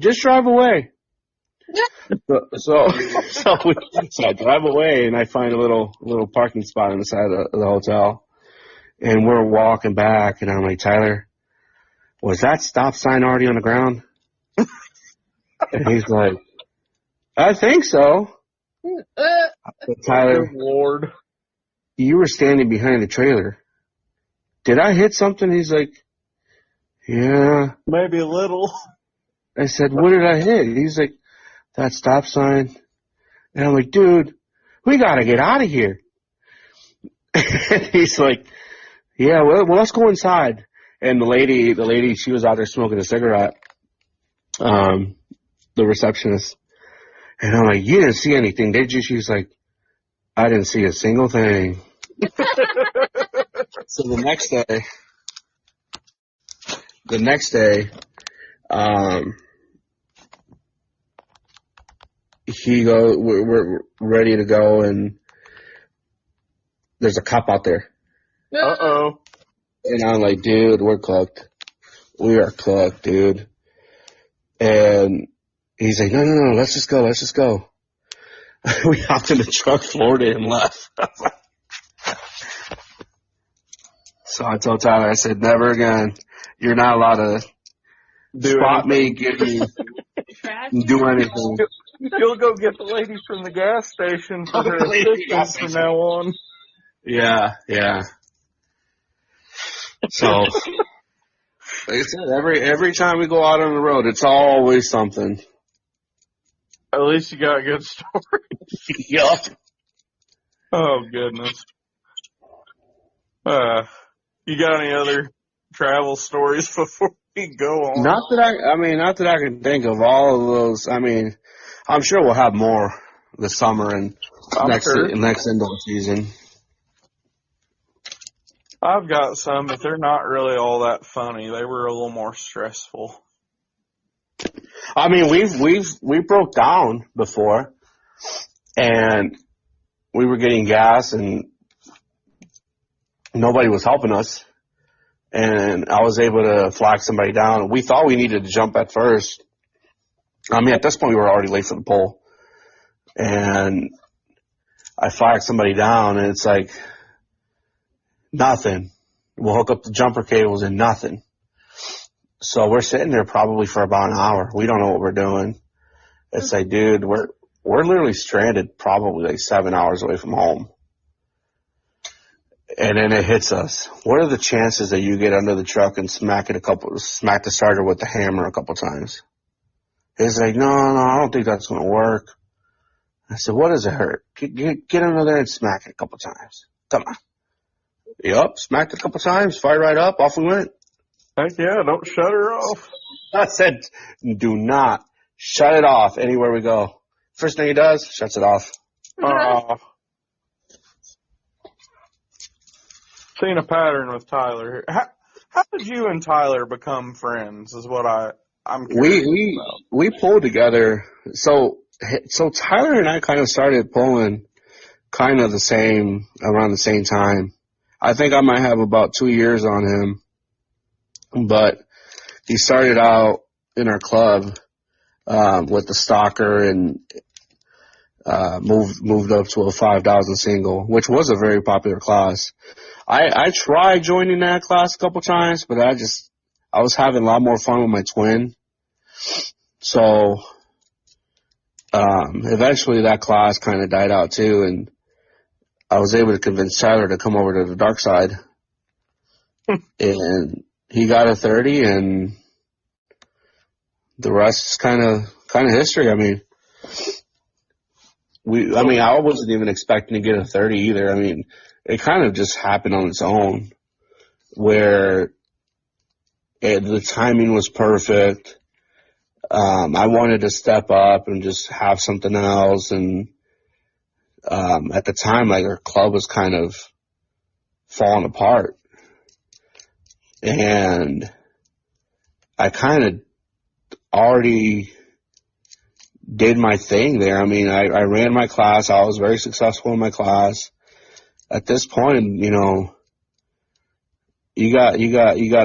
Just drive away. So I drive away and I find a little parking spot on the side of the hotel. And we're walking back and I'm like, Tyler, was that stop sign already on the ground? And he's like, I think so. Tyler, Lord, you were standing behind the trailer. Did I hit something? He's like, yeah. Maybe a little. I said, what did I hit? He's like, that stop sign. And I'm like, dude, we gotta get out of here. And he's like, yeah, well, let's go inside. And the lady, she was out there smoking a cigarette. The receptionist. And I'm like, you didn't see anything, did you? She's like, I didn't see a single thing. So the next day, we're ready to go, and there's a cop out there. Uh-oh. And I'm like, dude, we're cooked. We are cooked, dude. And he's like, no, let's just go. We hopped in the truck, floored it, and left. So I told Tyler, I said, never again. You're not allowed to spot me, give me, do anything. You'll go get the lady from the gas station for her assistance from now on. Yeah, yeah. So, like I said, every time we go out on the road, it's always something. At least you got a good story. Yup. Oh, goodness. You got any other travel stories before we go on? Not that I can think of all of those. I mean, I'm sure we'll have more this summer and next indoor season. I've got some, but they're not really all that funny. They were a little more stressful. I mean, we broke down before, and we were getting gas, and nobody was helping us. And I was able to flag somebody down. We thought we needed to jump at first. I mean, at this point, we were already late for the pole. And I flagged somebody down, and it's like, nothing. We'll hook up the jumper cables and nothing. So we're sitting there probably for about an hour. We don't know what we're doing. It's like, dude, we're literally stranded probably like 7 hours away from home. And then it hits us. What are the chances that you get under the truck and smack the starter with the hammer a couple times? It's like, no, I don't think that's going to work. I said, what does it hurt? Get under there and smack it a couple times. Come on. Yup, smacked it a couple times, fired right up, off we went. Heck yeah, don't shut her off. I said, do not shut it off anywhere we go. First thing he does, shuts it off. Seen a pattern with Tyler. How did you and Tyler become friends is what I'm curious about. We pulled together. So Tyler and I kind of started pulling kind of around the same time. I think I might have about 2 years on him, but he started out in our club, with the stalker and, moved up to a 5,000 single, which was a very popular class. I tried joining that class a couple times, but I was having a lot more fun with my twin. So, eventually that class kind of died out too, and I was able to convince Tyler to come over to the dark side. And he got a 30, and the rest is kind of history. I mean, I wasn't even expecting to get a 30 either. I mean, it kind of just happened on its own, where the timing was perfect. I wanted to step up and just have something else, and at the time, like, our club was kind of falling apart, and I kind of already did my thing there. I mean, I ran my class. I was very successful in my class. At this point, you know, you got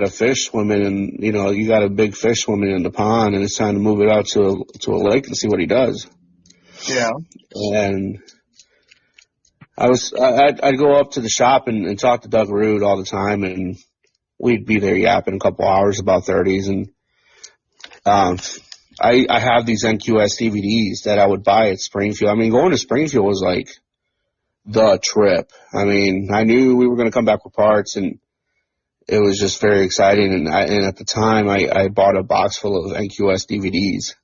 a fish swimming, and you got a big fish swimming in the pond, and it's time to move it out to a lake and see what he does. Yeah. And I'd go up to the shop and talk to Doug Rude all the time, and we'd be there yapping a couple hours about 30s. And I have these NQS DVDs that I would buy at Springfield. I mean, going to Springfield was like the trip. I mean, I knew we were going to come back with parts, and it was just very exciting. And at the time, I bought a box full of NQS DVDs.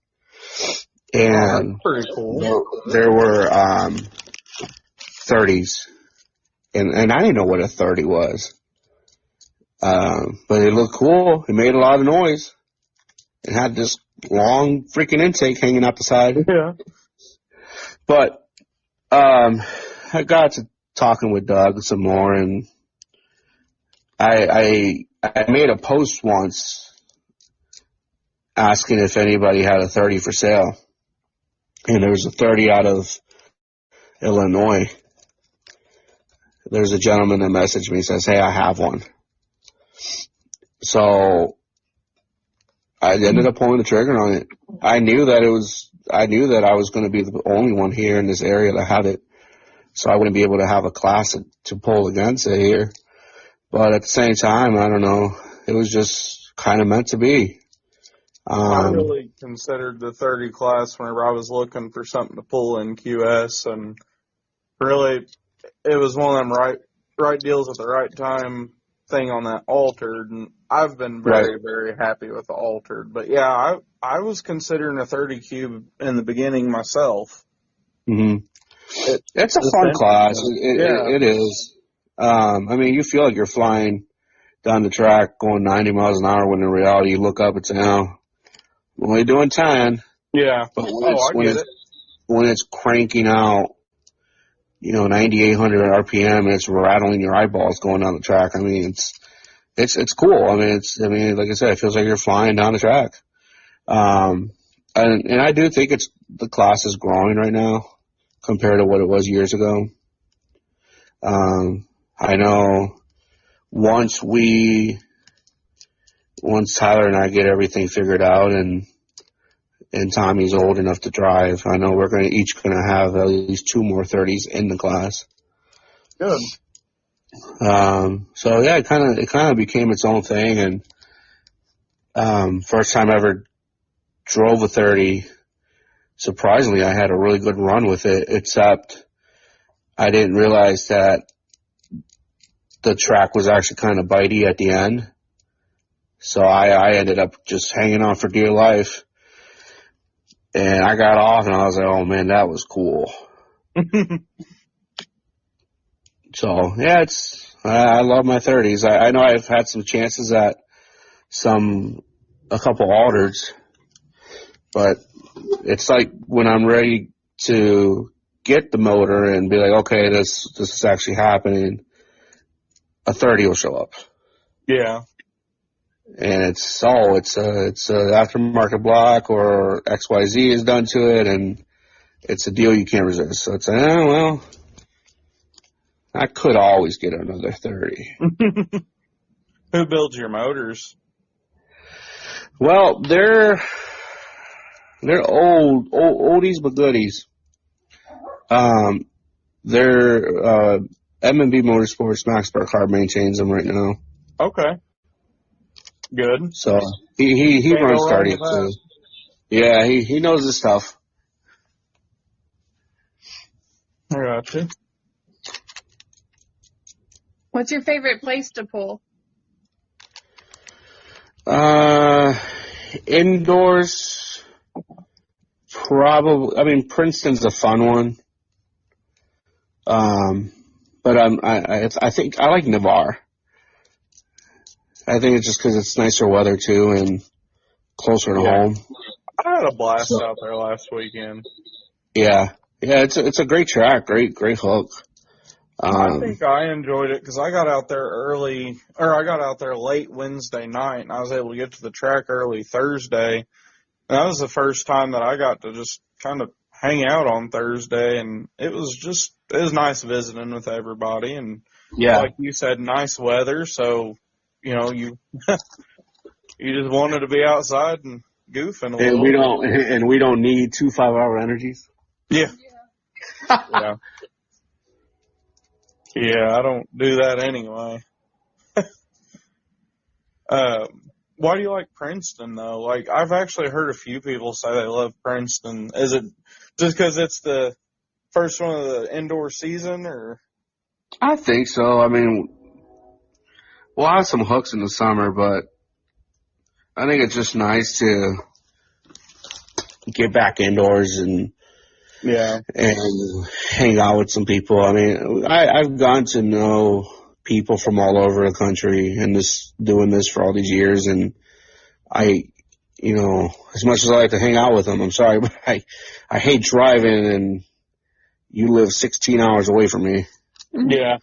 And that's pretty cool. There were 30s, and I didn't know what a 30 was. But it looked cool. It made a lot of noise. It had this long freaking intake hanging out the side. Yeah. But I got to talking with Doug some more, and I made a post once asking if anybody had a 30 for sale. And there was a 30 out of Illinois. There's a gentleman that messaged me and says, hey, I have one. So I ended up pulling the trigger on it. I knew that I was going to be the only one here in this area that had it. So I wouldn't be able to have a class to pull against it here. But at the same time, I don't know. It was just kind of meant to be. I really considered the 30 class whenever I was looking for something to pull in QS, and really, it was one of them right deals at the right time thing on that altered, and I've been very, very happy with the altered. But yeah, I was considering a 30 cube in the beginning myself. Mm-hmm. It's a fun class. It is. I mean, you feel like you're flying down the track going 90 miles an hour when in reality you look up and say, oh, we're only doing 10. Yeah. But when it's cranking out, 9,800 RPM and it's rattling your eyeballs going down the track. I mean, it's cool. I mean, like I said, it feels like you're flying down the track. And I do think the class is growing right now compared to what it was years ago. I know once Tyler and I get everything figured out and Tommy's old enough to drive, I know we're each going to have at least 2 more 30s in the class. Good. So yeah, it kind of became its own thing. And, first time I ever drove a 30, surprisingly, I had a really good run with it, except I didn't realize that the track was actually kind of bitey at the end. So I ended up just hanging on for dear life. And I got off and I was like, oh man, that was cool. So yeah, I love my 30s. I know I've had some chances at a couple altereds, but it's like when I'm ready to get the motor and be like, okay, this is actually happening, a 30 will show up. Yeah. And it's a aftermarket block or XYZ is done to it, and it's a deal you can't resist. So it's like, oh, well, I could always get another 30. Who builds your motors? Well, they're oldies but goodies. They're M&B Motorsports. Max Burkhardt maintains them right now. Okay. Good. So he runs 30 too. Yeah, he knows his stuff. I got you. What's your favorite place to pull? Indoors, probably. I mean, Princeton's a fun one. But I think I like Navarre. I think it's just because it's nicer weather too and closer to home. I had a blast out there last weekend. Yeah, it's a great track, great hook. I think I enjoyed it because I got out there late Wednesday night, and I was able to get to the track early Thursday. And that was the first time that I got to just kind of hang out on Thursday, and it was nice visiting with everybody. And like you said, nice weather, so you you just wanted to be outside and goofing a little. And we don't need 2 5-hour energies. Yeah. Yeah, I don't do that anyway. Why do you like Princeton, though? Like, I've actually heard a few people say they love Princeton. Is it just because it's the first one of the indoor season, or? I think so. I mean, we'll have some hooks in the summer, but I think it's just nice to get back indoors and hang out with some people. I mean, I've gotten to know people from all over the country and doing this for all these years, and as much as I like to hang out with them, I'm sorry, but I hate driving and you live 16 hours away from me. Yeah.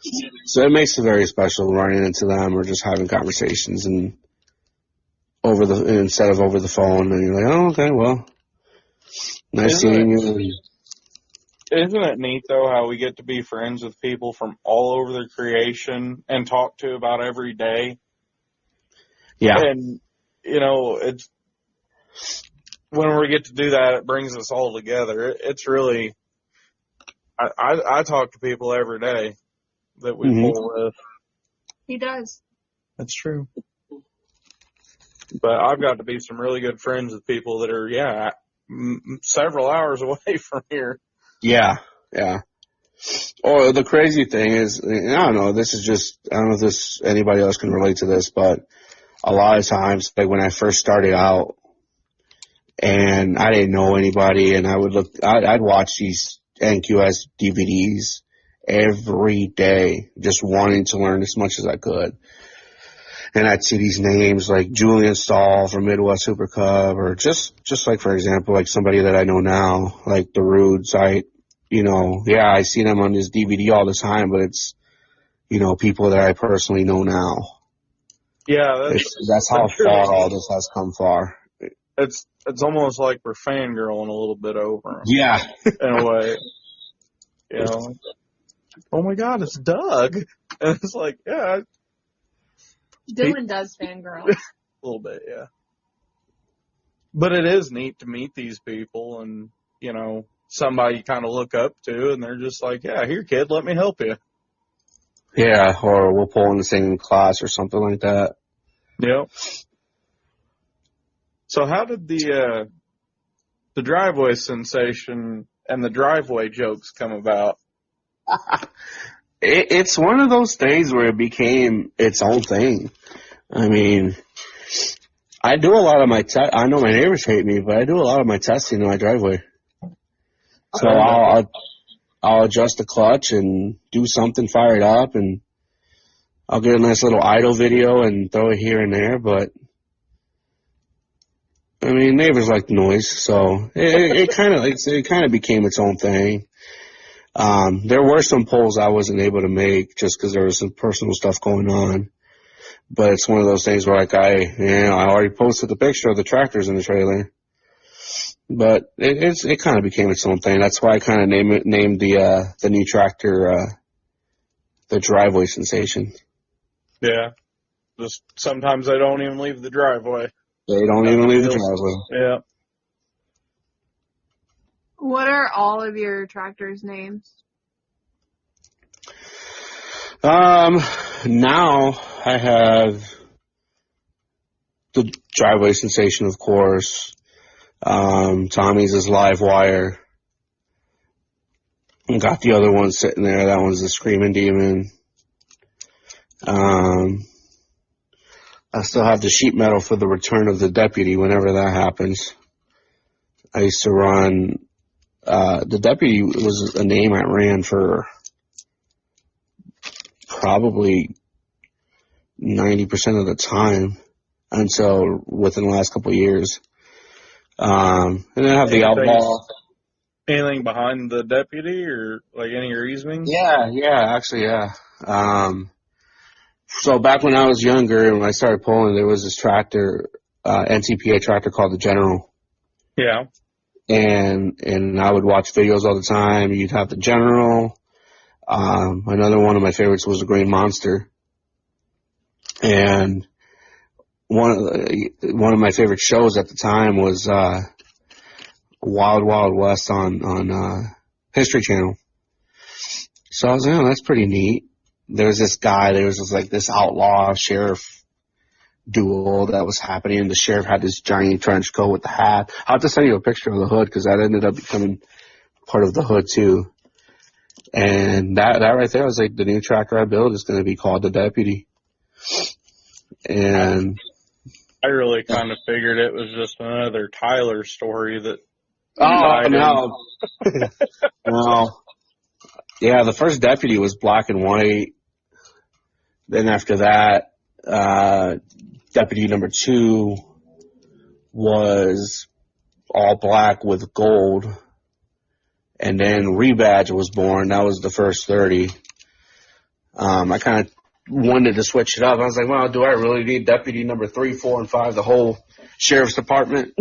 So it makes it very special running into them or just having conversations and instead of over the phone, and you're like, oh, okay, well, nice seeing you. Isn't it neat, though, how we get to be friends with people from all over their creation and talk to about every day? Yeah. And, it's when we get to do that, it brings us all together. It's really, I talk to people every day that we pull with. He does. That's true. But I've got to be some really good friends with people that are, several hours away from here. Yeah, yeah. Or the crazy thing is, I don't know, I don't know if anybody else can relate to this, but a lot of times, like when I first started out and I didn't know anybody and I'd watch these NQS DVDs every day, just wanting to learn as much as I could. And I'd see these names like Julian Stahl from Midwest Super Cub, or just like, for example, like somebody that I know now, like the Rudes. I see them on this DVD all the time, but it's, people that I personally know now. Yeah, that's how far all this has come far. It's almost like we're fangirling a little bit over them. Yeah. In a way. Oh my God, it's Doug. And it's like, yeah. Dylan does fangirl. A little bit, yeah. But it is neat to meet these people and, somebody you kind of look up to, and they're just like, yeah, here, kid, let me help you. Yeah, or we'll pull in the same class or something like that. Yep. So how did the driveway sensation and the driveway jokes come about? It's one of those things where it became its own thing. I mean, I do a lot of my I know my neighbors hate me, but I do a lot of my testing in my driveway. So I'll adjust the clutch and do something, fire it up, and I'll get a nice little idle video and throw it here and there. But I mean, neighbors like the noise, so it kind of became its own thing. There were some polls I wasn't able to make just because there was some personal stuff going on. But it's one of those things where, like, I already posted the picture of the tractors in the trailer. But it kind of became its own thing. That's why I kind of named the new tractor the driveway sensation. Yeah. Just sometimes they don't even leave the driveway. They don't even leave the driveway. Yeah. What are all of your tractors' names? Now I have the driveway sensation, of course. Tommy's is Live Wire. Got the other one sitting there. That one's the Screaming Demon. I still have the sheet metal for the Return of the Deputy whenever that happens. I used to run, the Deputy was a name I ran for probably 90% of the time until within the last couple of years. And then I have the Outlaw. Anything behind the Deputy or like any reasoning? Yeah. So back when I was younger and when I started pulling, there was this tractor, NCPA tractor called the General. Yeah. And I would watch videos all the time. You'd have the General. Another one of my favorites was the Green Monster. And one of my favorite shows at the time was Wild Wild West on History Channel. So I was like, oh, that's pretty neat. There was this outlaw sheriff duel that was happening, and the sheriff had this giant trench coat with the hat. I'll have to send you a picture of the hood because that ended up becoming part of the hood too. And that right there was like the new tractor I built is going to be called the Deputy. And I really kind of figured it was just another Tyler story that. Oh no, no. Yeah, the first Deputy was black and white. Then after that, Deputy number 2 was all black with gold. And then Rebadge was born. That was the first 30. I kind of wanted to switch it up. I was like, well, do I really need Deputy number 3, 4, and 5, the whole sheriff's department?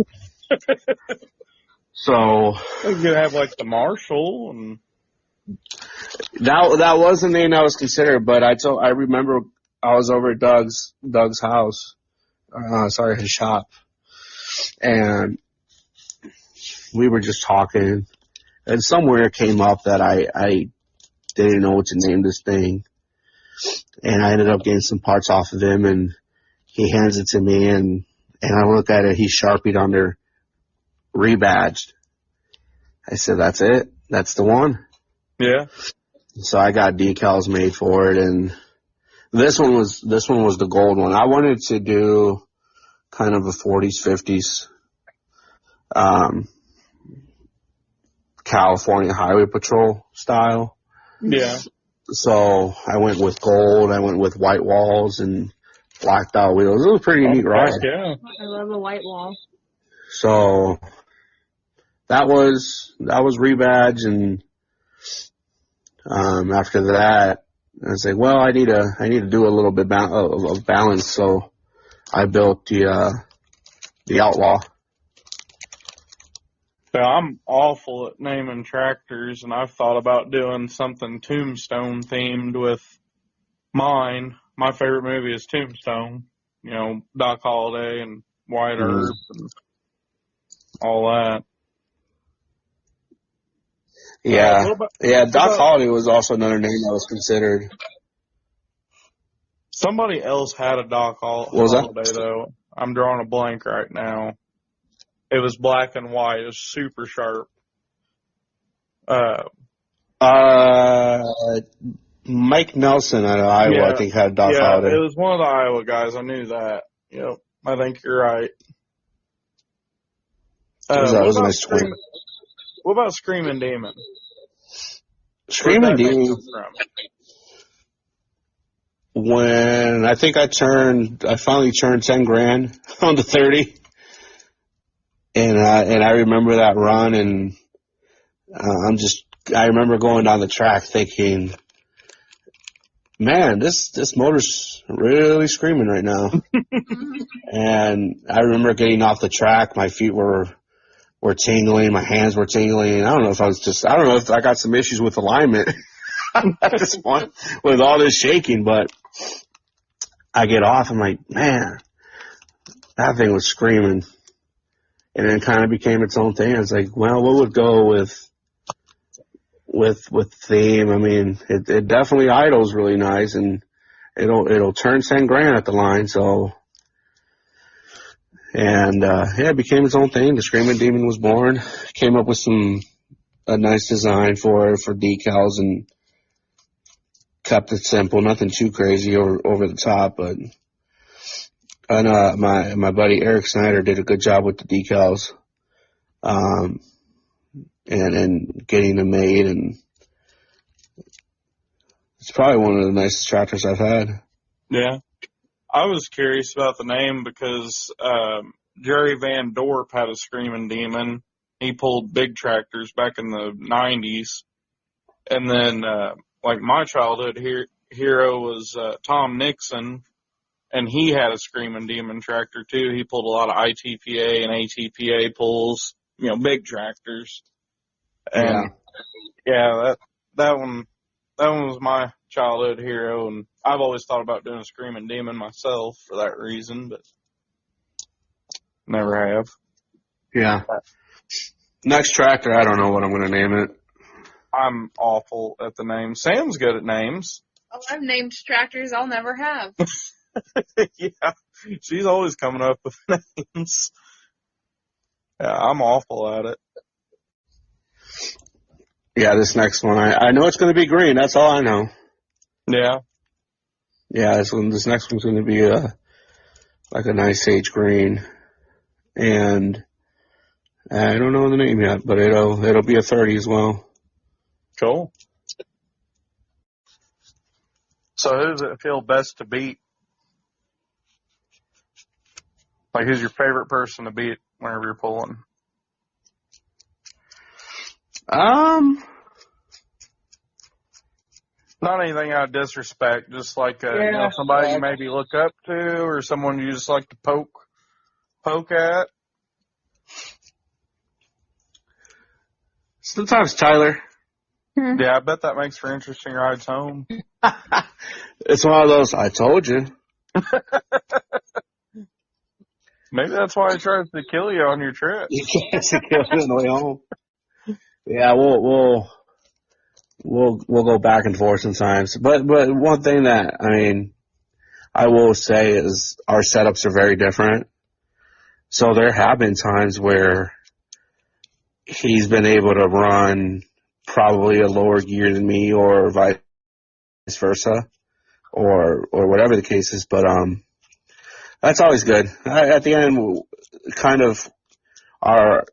So you could have like the marshal and that was the name that was considered. But I remember I was over at Doug's house, his shop, and we were just talking, and somewhere it came up that I didn't know what to name this thing, and I ended up getting some parts off of him, and he hands it to me, and I look at it, he's Sharpied under rebadged. I said, that's it. That's the one. Yeah. So I got decals made for it, and this one was the gold one. I wanted to do kind of a 40s, 50s, California Highway Patrol style. Yeah. So I went with gold. I went with white walls and blacked out wheels. It was a pretty neat ride. Yeah. I love a white wall. So that was rebadge, and after that, I was like, well, I need to do a little bit of balance. So I built the Outlaw. Yeah, I'm awful at naming tractors, and I've thought about doing something Tombstone themed with mine. My favorite movie is Tombstone. You know, Doc Holliday and Wyatt Earp and all that. Yeah, Doc Holliday was also another name that was considered. Somebody else had a Doc Holliday, though. I'm drawing a blank right now. It was black and white. It was super sharp. Mike Nelson out of Iowa, yeah, I think, had Doc Holliday. It was one of the Iowa guys. I knew that. Yep, I think you're right. That was a nice twin. What about Screaming Demon? Screaming Demon. When I think I finally turned 10 grand on the 30. And I remember that run, and I remember going down the track thinking, man, this motor's really screaming right now. And I remember getting off the track, my feet were tingling, my hands were tingling. I don't know if I got some issues with alignment at this point with all this shaking, but I get off, I'm like, man, that thing was screaming. And it kind of became its own thing. I was like, well, what would go with theme? I mean, it definitely idles really nice, and it'll turn 10 grand at the line. So, and it became its own thing. The Screaming Demon was born. Came up with a nice design for decals, and kept it simple, nothing too crazy or over the top, but. And my buddy Eric Snyder did a good job with the decals, and getting them made, and it's probably one of the nicest tractors I've had. Yeah, I was curious about the name because Jerry Van Dorp had a Screaming Demon. He pulled big tractors back in the 90s, and then like my childhood hero was Tom Nixon. And he had a Screaming Demon tractor too. He pulled a lot of ITPA and ATPA pulls, you know, big tractors. And that one was my childhood hero. And I've always thought about doing a Screaming Demon myself for that reason, but never have. Yeah. Next tractor, I don't know what I'm going to name it. I'm awful at the names. Sam's good at names. Oh, I've named tractors I'll never have. Yeah, she's always coming up with names. Yeah, I'm awful at it. Yeah, this next one, I know it's going to be green. That's all I know. Yeah. Yeah, this next one's going to be like a nice sage green, and I don't know the name yet, but it'll be a 30 as well. Cool. So who does it feel best to beat? Like, who's your favorite person to beat whenever you're pulling? Not anything out of disrespect, just like somebody you maybe look up to, or someone you just like to poke at. Sometimes Tyler. Yeah, I bet that makes for interesting rides home. It's one of those, I told you. Maybe that's why he tries to kill you on your trip. He tries to kill you on the way home. Yeah, we'll go back and forth sometimes. But one thing that I will say is our setups are very different. So there have been times where he's been able to run probably a lower gear than me, or vice versa, or whatever the case is. But that's always good. At the end, kind of the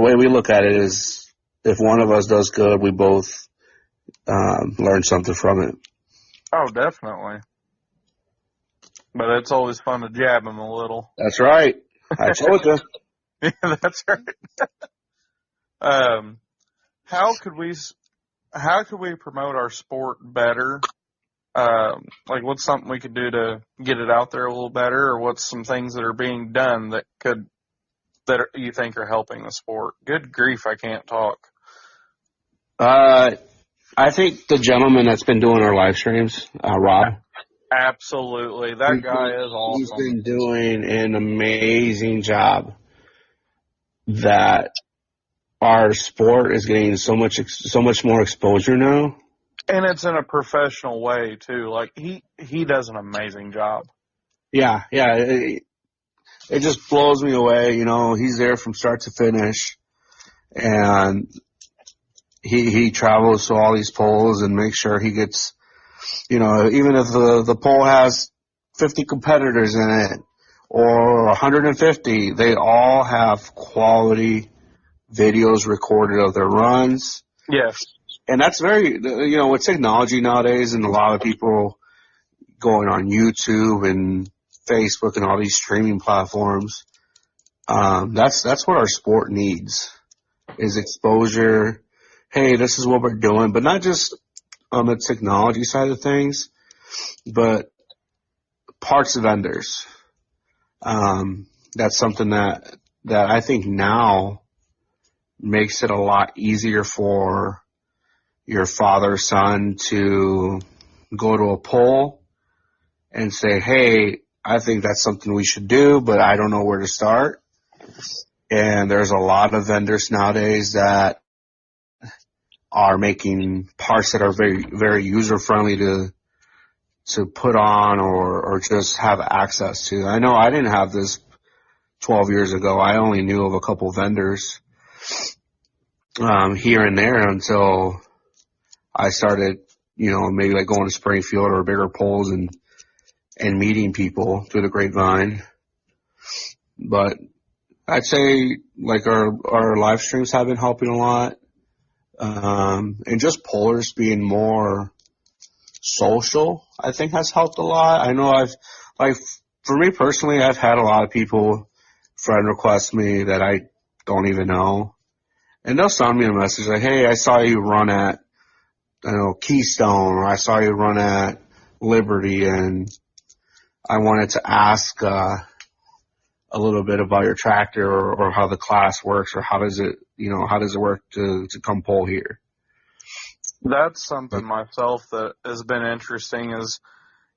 way we look at it is, if one of us does good, we both learn something from it. Oh, definitely. But it's always fun to jab him a little. That's right. I told you. Yeah, that's right. How could we promote our sport better? Like, what's something we could do to get it out there a little better, or what's some things that are being done that you think are helping the sport? Good grief, I can't talk. I think the gentleman that's been doing our live streams, Rob. Absolutely. That guy is awesome. He's been doing an amazing job. That our sport is getting so much more exposure now. And it's in a professional way too. Like, he does an amazing job. Yeah. It just blows me away. You know, he's there from start to finish, and he travels to all these polls and makes sure he gets, you know, even if the poll has 50 competitors in it or 150, they all have quality videos recorded of their runs. Yes. And that's very, you know, with technology nowadays and a lot of people going on YouTube and Facebook and all these streaming platforms, that's what our sport needs, is exposure. Hey, this is what we're doing, but not just on the technology side of things, but parts vendors. That's something that I think now makes it a lot easier for your father-son to go to a poll and say, hey, I think that's something we should do, but I don't know where to start. And there's a lot of vendors nowadays that are making parts that are very, very user-friendly to put on or just have access to. I know I didn't have this 12 years ago. I only knew of a couple vendors here and there until I started, you know, maybe like going to Springfield or bigger polls and meeting people through the grapevine. But I'd say like our live streams have been helping a lot. And just pollers being more social, I think, has helped a lot. I know for me personally, I've had a lot of people friend request me that I don't even know. And they'll send me a message like, hey, I saw you run at, Keystone, or I saw you run at Liberty, and I wanted to ask a little bit about your tractor or how the class works, or how does it work to come poll here? That's something myself that has been interesting is,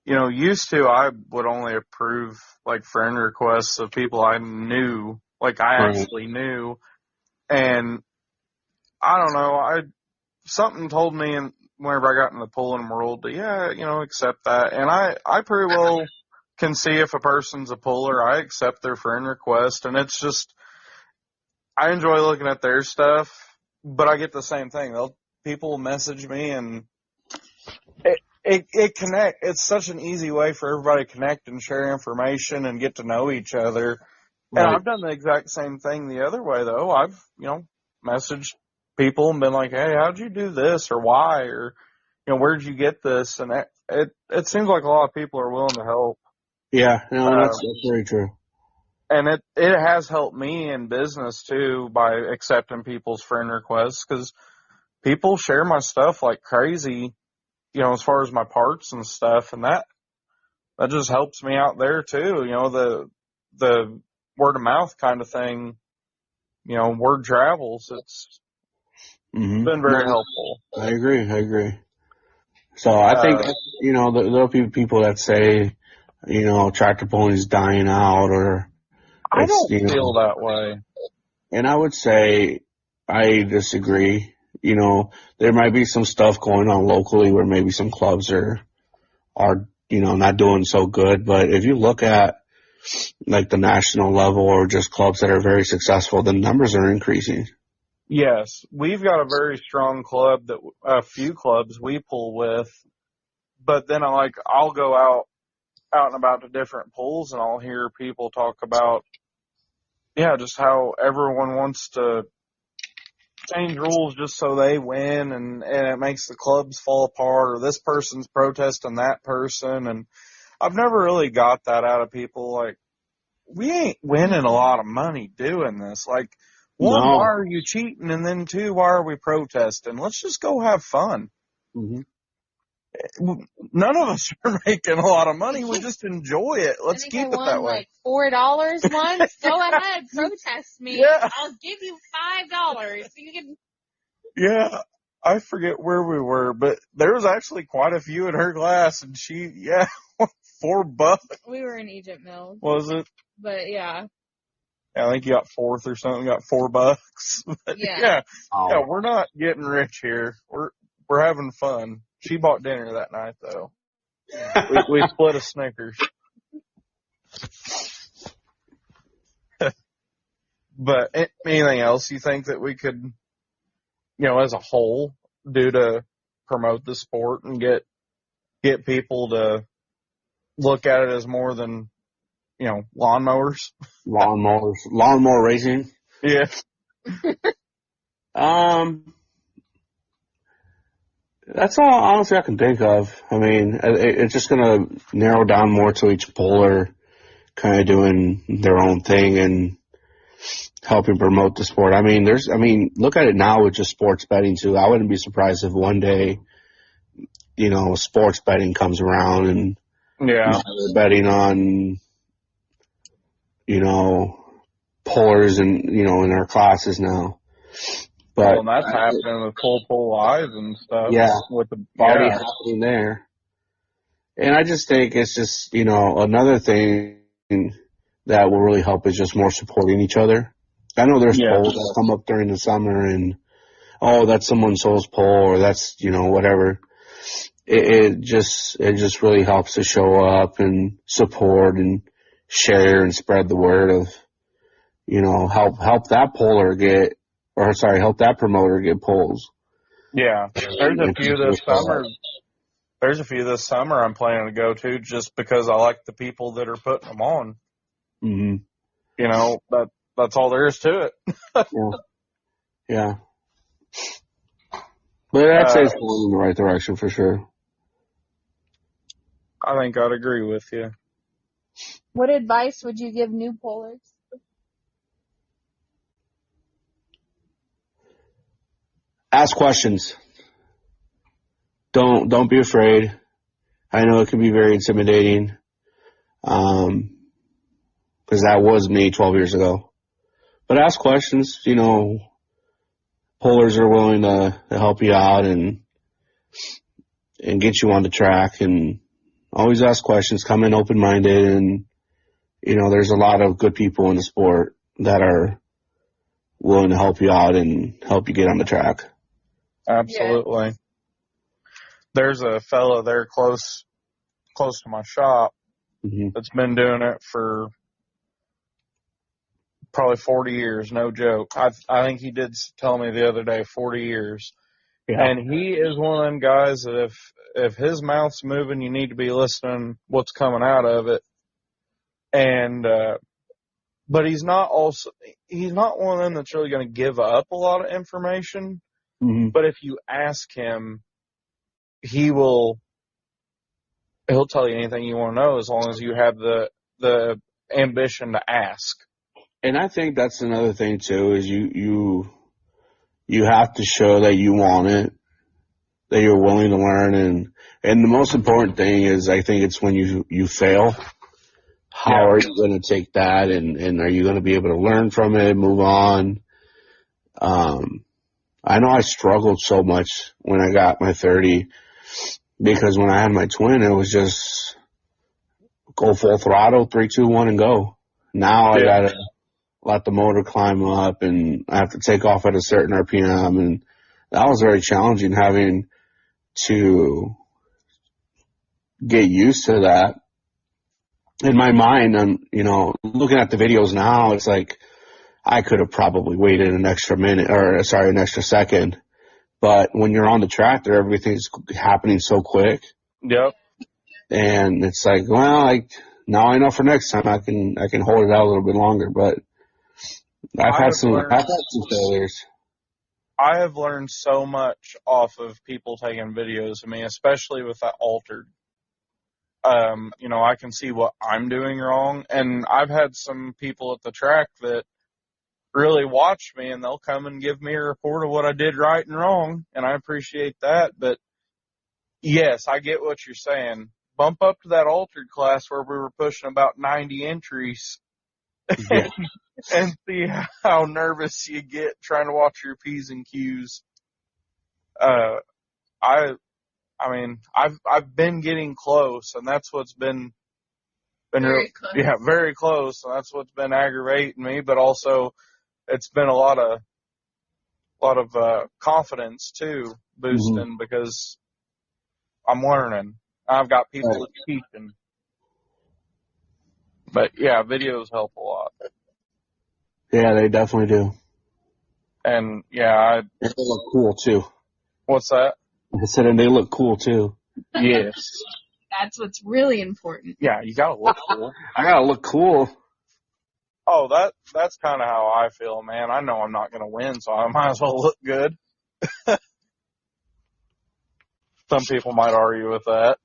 used to I would only approve like friend requests of people I knew, like I actually knew. And I don't know, something told me whenever I got in the polling world that, accept that. And I pretty well can see if a person's a puller. I accept their friend request, and it's just, I enjoy looking at their stuff, but I get the same thing. People will message me, and it connect. It's such an easy way for everybody to connect and share information and get to know each other. Right. And I've done the exact same thing the other way, though. I've, messaged people and been like, hey, how'd you do this, or why, or, where'd you get this? And it seems like a lot of people are willing to help. Yeah, that's very true. And it has helped me in business, too, by accepting people's friend requests, because people share my stuff like crazy, as far as my parts and stuff, and that just helps me out there, too. The word of mouth kind of thing, word travels. It's been very helpful. I agree. So I think, there'll be people that say, tractor pulling is dying out, or I don't feel that way. And I would say I disagree. There might be some stuff going on locally where maybe some clubs are not doing so good. But if you look at like the national level or just clubs that are very successful, the numbers are increasing. Yes, we've got a very strong club that a few clubs we pull with, but then I'll go out and about to different pools and I'll hear people talk about just how everyone wants to change rules just so they win and it makes the clubs fall apart or this person's protesting that person, and I've never really got that out of people. Like, we ain't winning a lot of money doing this. Like, one, No. why are you cheating? And then two, why are we protesting? Let's just go have fun. Mm-hmm. None of us are making a lot of money. We just enjoy it. Let's keep it that way. Like $4 once. Go ahead, protest me. Yeah. I'll give you $5. You can. Yeah, I forget where we were, but there was actually quite a few in her class, and $4. We were in Egypt Mills. Was it? But yeah. I think you got fourth or something. Got $4. But Yeah. Yeah, we're not getting rich here. We're having fun. She bought dinner that night, though. we split a Snickers. But anything else you think that we could, as a whole, do to promote the sport and get people to look at it as more than, lawnmowers? Lawnmower racing. Yeah. That's all honestly I can think of. I mean, it's just gonna narrow down more to each poller kind of doing their own thing and helping promote the sport. I mean, look at it now with just sports betting too. I wouldn't be surprised if one day, sports betting comes around and they're betting on, pollers and, in our classes now. But, and that's happening with Pull Live and stuff. Yeah. With the already happening there. And I just think it's just, another thing that will really help is just more supporting each other. I know there's polls that come up during the summer and, that's someone so's poll or that's, whatever. It just really helps to show up and support and share and spread the word of, help that help that promoter get polls. Yeah. There's a few this summer I'm planning to go to just because I like the people that are putting them on. Mm-hmm. That's all there is to it. Yeah. But I'd say it's going in the right direction for sure. I think I'd agree with you. What advice would you give new pollers? Ask questions. Don't be afraid. I know it can be very intimidating. Because that was me 12 years ago. But ask questions. Pollers are willing to help you out and get you on the track, and always ask questions. Come in open-minded, and there's a lot of good people in the sport that are willing to help you out and help you get on the track. Absolutely. Yeah. There's a fella there close to my shop that's been doing it for probably 40 years, no joke. I think he did tell me the other day 40 years. Yeah. And he is one of them guys that if his mouth's moving, you need to be listening what's coming out of it. And but he's not one of them that's really going to give up a lot of information. Mm-hmm. But if you ask him, he'll tell you anything you want to know as long as you have the ambition to ask. And I think that's another thing too, is you have to show that you want it, that you're willing to learn, and the most important thing is I think it's when you fail. How are you going to take that, and are you going to be able to learn from it, move on? I know I struggled so much when I got my 30 because when I had my twin, it was just go full throttle, 3, 2, 1, and go. Now I gotta let the motor climb up, and I have to take off at a certain RPM, and that was very challenging having to get used to that. In my mind, I'm, looking at the videos now, it's like I could have probably waited an extra second. But when you're on the tractor, everything's happening so quick. Yep. And it's like, well, now I know for next time I can hold it out a little bit longer. But I've had some failures. I have learned so much off of people taking videos of me, especially with that altered. I can see what I'm doing wrong, and I've had some people at the track that really watch me, and they'll come and give me a report of what I did right and wrong, and I appreciate that. But yes, I get what you're saying. Bump up to that altered class where we were pushing about 90 entries, Yeah. and see how nervous you get trying to watch your P's and Q's. I've been getting close, and that's what's been very close. Yeah, very close, and that's what's been aggravating me. But also, it's been a lot of confidence too boosting because I'm learning. I've got people that teaching. But yeah, videos help a lot. Yeah, they definitely do. And yeah, they look cool too. What's that? I said, and they look cool too. Yes. That's what's really important. Yeah, you gotta look cool. I gotta look cool. Oh, that's kind of how I feel, man. I know I'm not gonna win, so I might as well look good. Some people might argue with that.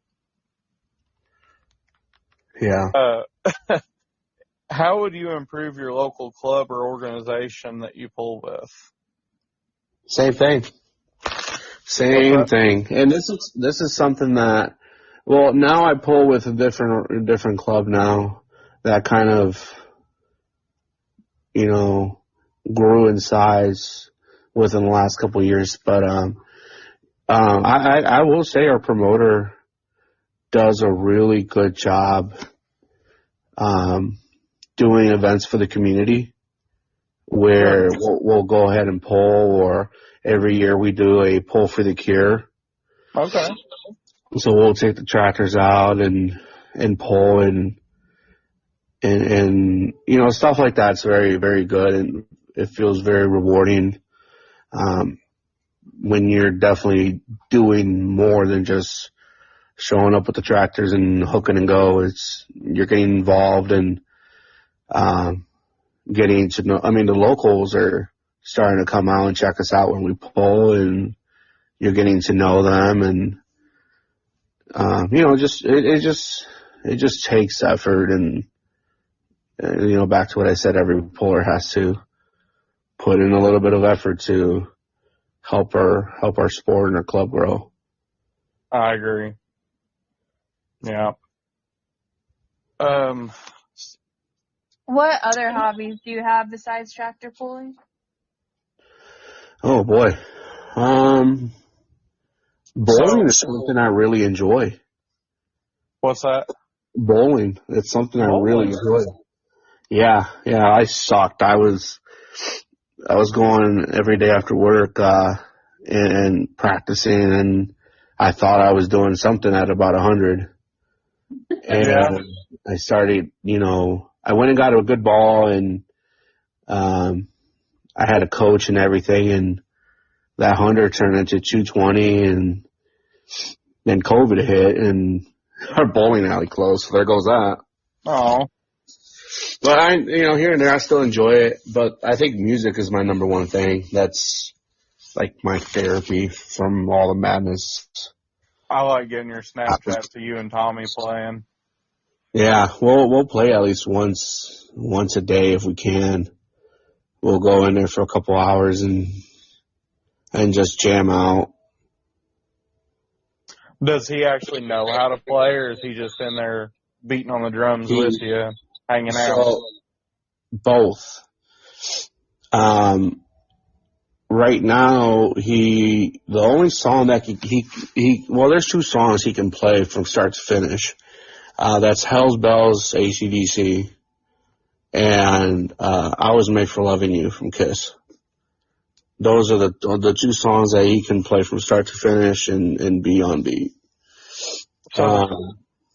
Yeah. How would you improve your local club or organization that you pull with? Same thing. Same thing. And this is something that, well, now I pull with a different club now that kind of, grew in size within the last couple of years. But I will say our promoter does a really good job doing events for the community where we'll go ahead and pull, or every year we do a pull for the cure. Okay. So we'll take the tractors out and pull and stuff like that's very, very good, and it feels very rewarding when you're definitely doing more than just showing up with the tractors and hooking and go. You're getting involved and getting to know. I mean, the locals are starting to come out and check us out when we pull, and you're getting to know them, and it just takes effort, and back to what I said, every puller has to put in a little bit of effort to help our sport and our club grow. I agree. Yeah. What other hobbies do you have besides tractor pulling? Oh boy. Bowling is something I really enjoy. What's that? Bowling. It's something I really enjoy. Yeah, I sucked. I was going every day after work, and practicing, and I thought I was doing something at about 100. And I started, I went and got a good ball, and I had a coach and everything, and that 100 turned into 220, and then COVID hit, and our bowling alley closed, so there goes that. Oh. But here and there, I still enjoy it, but I think music is my number one thing. That's like my therapy from all the madness. I like getting your Snapchat to you and Tommy playing. Yeah, we'll play at least once a day if we can. We'll go in there for a couple hours and just jam out. Does he actually know how to play, or is he just in there beating on the drums with you, hanging out? Both. Right now, the only song that there's two songs he can play from start to finish. That's Hell's Bells, AC/DC, and I Was Made for Loving You from Kiss. Those are the two songs that he can play from start to finish and be on beat.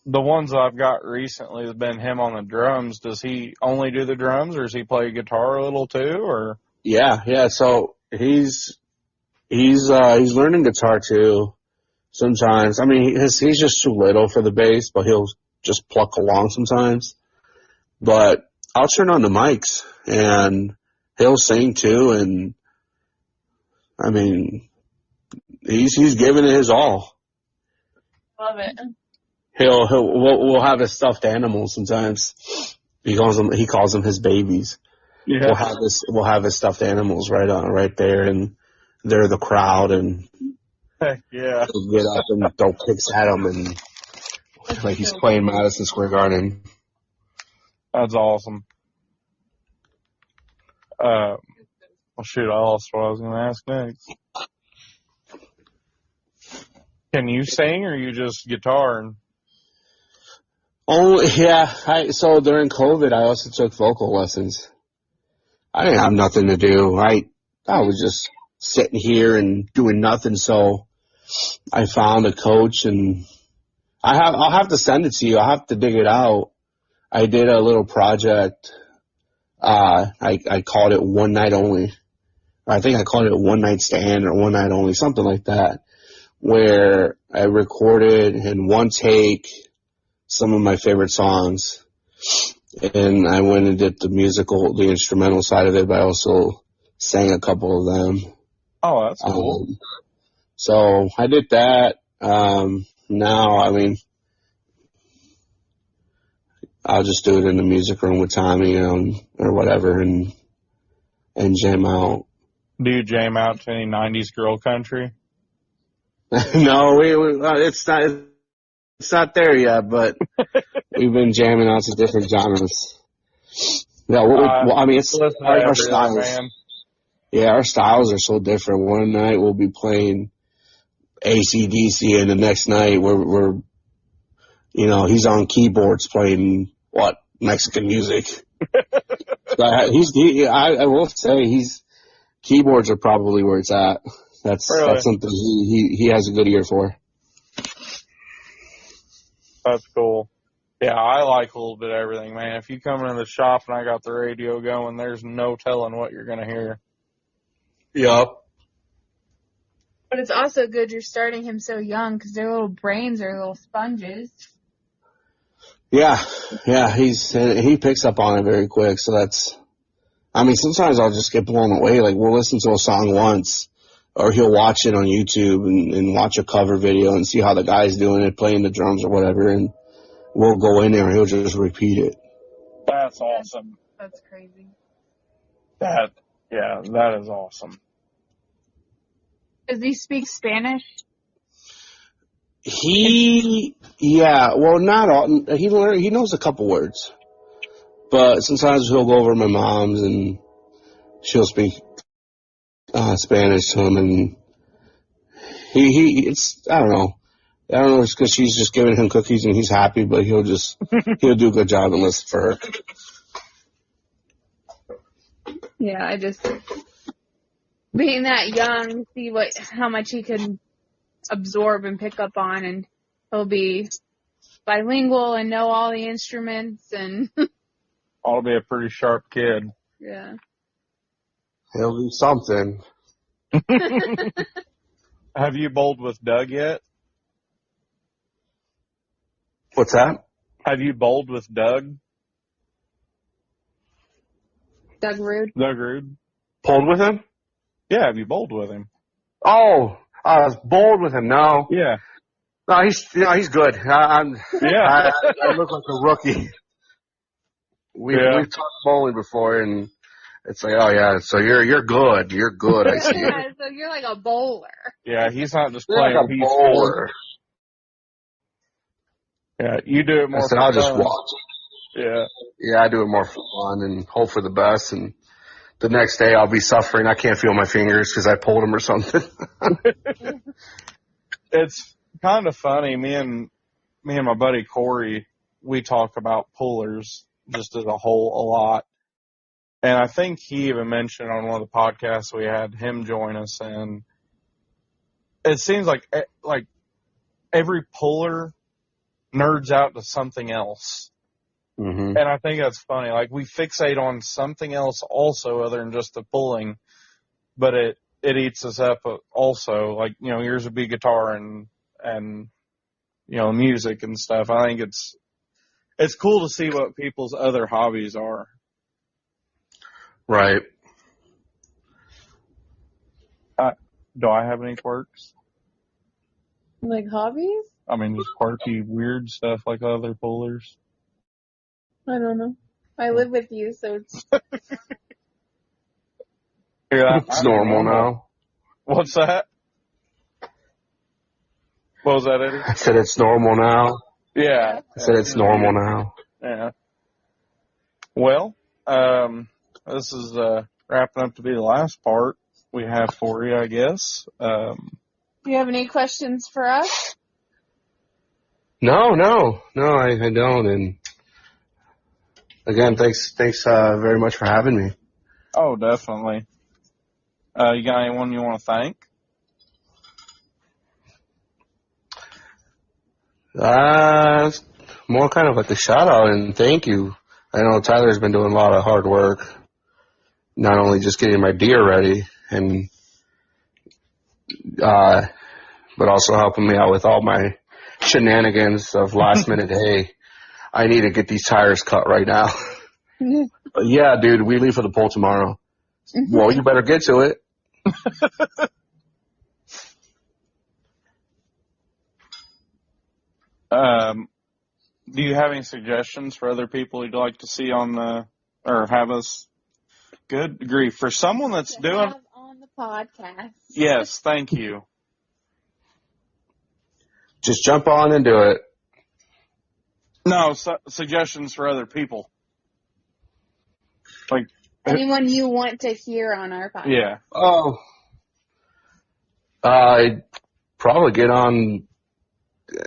The ones that I've got recently has been him on the drums. Does he only do the drums, or does he play guitar a little too? Or Yeah. So he's learning guitar too. Sometimes, I mean, he's just too little for the bass, but he'll just pluck along sometimes. But I'll turn on the mics and he'll sing too. And I mean, he's giving it his all. Love it. We'll have his stuffed animals sometimes. He calls them his babies. yeah, We'll have his stuffed animals right there, and they're the crowd, and heck yeah, he'll get up and throw kicks at him, and like he's playing Madison Square Garden. that's awesome. Well, shoot, I lost what I was going to ask next. Can you sing, or you just guitar? Oh yeah, so during COVID, I also took vocal lessons. I didn't have nothing to do. I was just sitting here and doing nothing, so I found a coach, and I'll have to send it to you. I'll have to dig it out. I did a little project. I called it One Night Only. I think I called it One Night Stand or One Night Only, something like that, where I recorded in one take some of my favorite songs, and I went and did the instrumental side of it, but I also sang a couple of them. Oh, that's cool. So I did that. Now, I mean, I'll just do it in the music room with Tommy, or whatever, and jam out. Do you jam out to any 90s girl country? No, it's not there yet, but we've been jamming out to different genres. Yeah, I mean, it's our styles. Man. Yeah, our styles are so different. One night we'll be playing AC/DC, and the next night we're he's on keyboards playing Mexican music. I will say keyboards are probably where it's at. That's something he has a good ear for. That's cool. Yeah, I like a little bit of everything, man. If you come into the shop and I got the radio going, there's no telling what you're going to hear. Yup. But it's also good you're starting him so young because their little brains are little sponges. Yeah, he picks up on it very quick. So sometimes I'll just get blown away. Like, we'll listen to a song once, or he'll watch it on YouTube and watch a cover video and see how the guy's doing it, playing the drums or whatever, and we'll go in there and he'll just repeat it. That's awesome. That's crazy. That is awesome. Does he speak Spanish? Not all. He knows a couple words, but sometimes he'll go over to my mom's and she'll speak Spanish to him, and I don't know, it's because she's just giving him cookies and he's happy, but he'll do a good job and listen for her. Yeah, being that young, see how much he can absorb and pick up on, and he'll be bilingual and know all the instruments, and I'll be a pretty sharp kid. Yeah. He'll do something. Have you bowled with Doug yet? What's that? Have you bowled with Doug? Doug Rude? Doug Rude. Pulled with him? Yeah, have you bowled with him? Oh, I was bowled with him. No. Yeah. No, he's good. I look like a rookie. We've talked bowling before, and it's like, oh yeah, so you're good. You're good. I see. Yeah, so you're like a bowler. Yeah, he's not just playing like a bowler. Yeah, you do it more for fun. I'll just watch. Yeah. Yeah, I do it more for fun and hope for the best, and the next day I'll be suffering. I can't feel my fingers because I pulled them or something. It's kind of funny. Me and my buddy Corey, we talk about pullers just as a whole a lot. And I think he even mentioned on one of the podcasts we had him join us, and it seems like every puller nerds out to something else. Mm-hmm. And I think that's funny. Like, we fixate on something else also other than just the pulling, but it eats us up also. Like, you know, here's a big guitar and you know, music and stuff. I think it's cool to see what people's other hobbies are. Right. Do I have any quirks? Like hobbies? I mean, just quirky, weird stuff like other pullers. I don't know. I live with you, so it's Yeah, It's normal now. What's that? What was that, Eddie? I said it's normal now. Yeah. I said it's normal now. Yeah. Well, this is wrapping up to be the last part we have for you, I guess. Do you have any questions for us? No, I don't. And again, thanks very much for having me. Oh, definitely. You got anyone you want to thank? More kind of like a shout out and thank you. I know Tyler's been doing a lot of hard work, not only just getting my deer ready and but also helping me out with all my shenanigans of last minute. Hey, I need to get these tires cut right now. Yeah, dude, we leave for the pole tomorrow. Well, you better get to it. Do you have any suggestions for other people you'd like to see on or have us? Good grief. For someone that's doing have on the podcast. Yes, thank you. Just jump on and do it. No, suggestions for other people. Like anyone you want to hear on our podcast. Yeah. Oh, I'd probably get on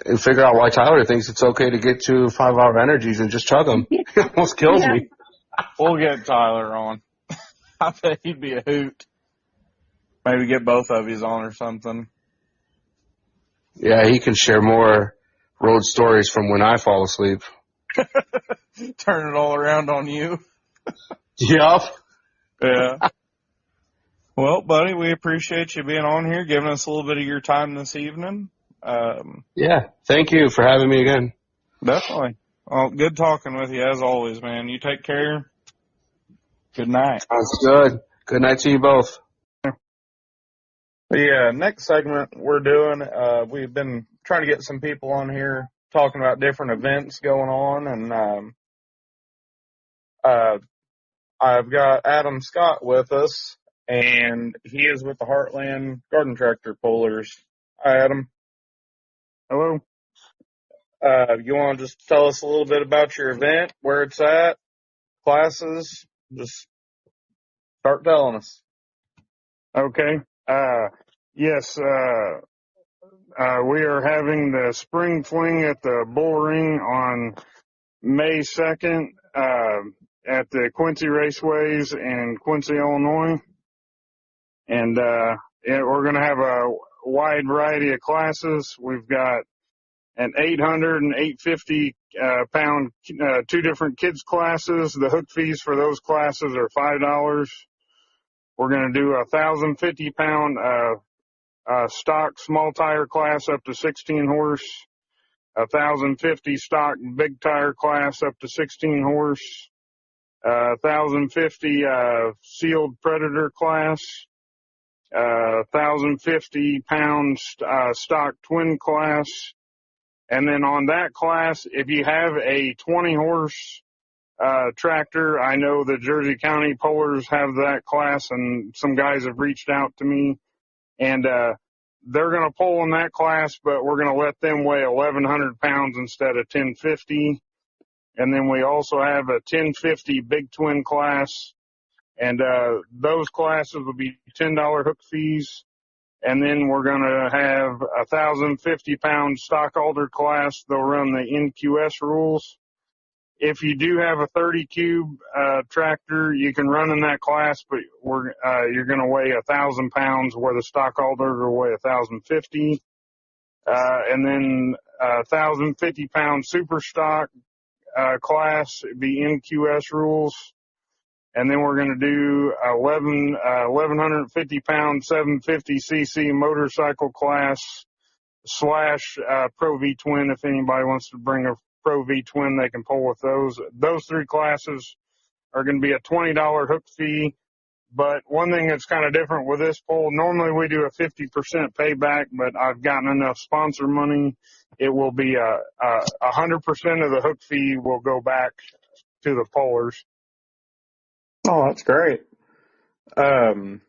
and figure out why Tyler thinks it's okay to get to 5-hour energies and just chug them. It almost kills me. We'll get Tyler on. I bet he'd be a hoot. Maybe get both of yous on or something. Yeah, he can share more road stories from when I fall asleep. Turn it all around on you. Yup. Yeah. Well, buddy, we appreciate you being on here, giving us a little bit of your time this evening. Yeah, thank you for having me again. Definitely. Well, good talking with you as always, man. You take care. Good night. Sounds good. Good night to you both. The next segment we're doing, we've been trying to get some people on here talking about different events going on, and I've got Adam Scott with us, and he is with the Heartland Garden Tractor Pullers. Hi, Adam. Hello. You want to just tell us a little bit about your event, where it's at, classes? Just start telling us. Okay. Yes, we are having the spring fling at the Bull Ring on May 2nd at the Quincy Raceways in Quincy, Illinois. And we're going to have a wide variety of classes. We've got an 800 and 850 pound, two different kids classes. The hook fees for those classes are $5. We're going to do a 1,050 pound stock small tire class up to 16 horse, a 1,050 stock big tire class up to 16 horse, 1,050 sealed predator class, 1,050 pound stock twin class. And then on that class, if you have a 20 horse tractor, I know the Jersey County Pullers have that class, and some guys have reached out to me, and they're going to pull in that class, but we're going to let them weigh 1,100 pounds instead of 1,050. And then we also have a 1,050 big twin class, and those classes will be $10 hook fees. And then we're going to have a 1,050 pound stock alder class. They'll run the NQS rules. If you do have a 30 cube tractor, you can run in that class, but you're going to weigh 1,000 pounds, where the stock alder will weigh 1,050. And then 1,050-pound super stock class, the NQS rules. And then we're going to do 1,150-pound 750cc motorcycle class / Pro V Twin. If anybody wants to bring a Pro V Twin, they can pull with those. Those 3 classes are going to be a $20 hook fee. But one thing that's kind of different with this poll, normally we do a 50% payback, but I've gotten enough sponsor money. It will be 100% of the hook fee will go back to the pollers. Oh, that's great. Are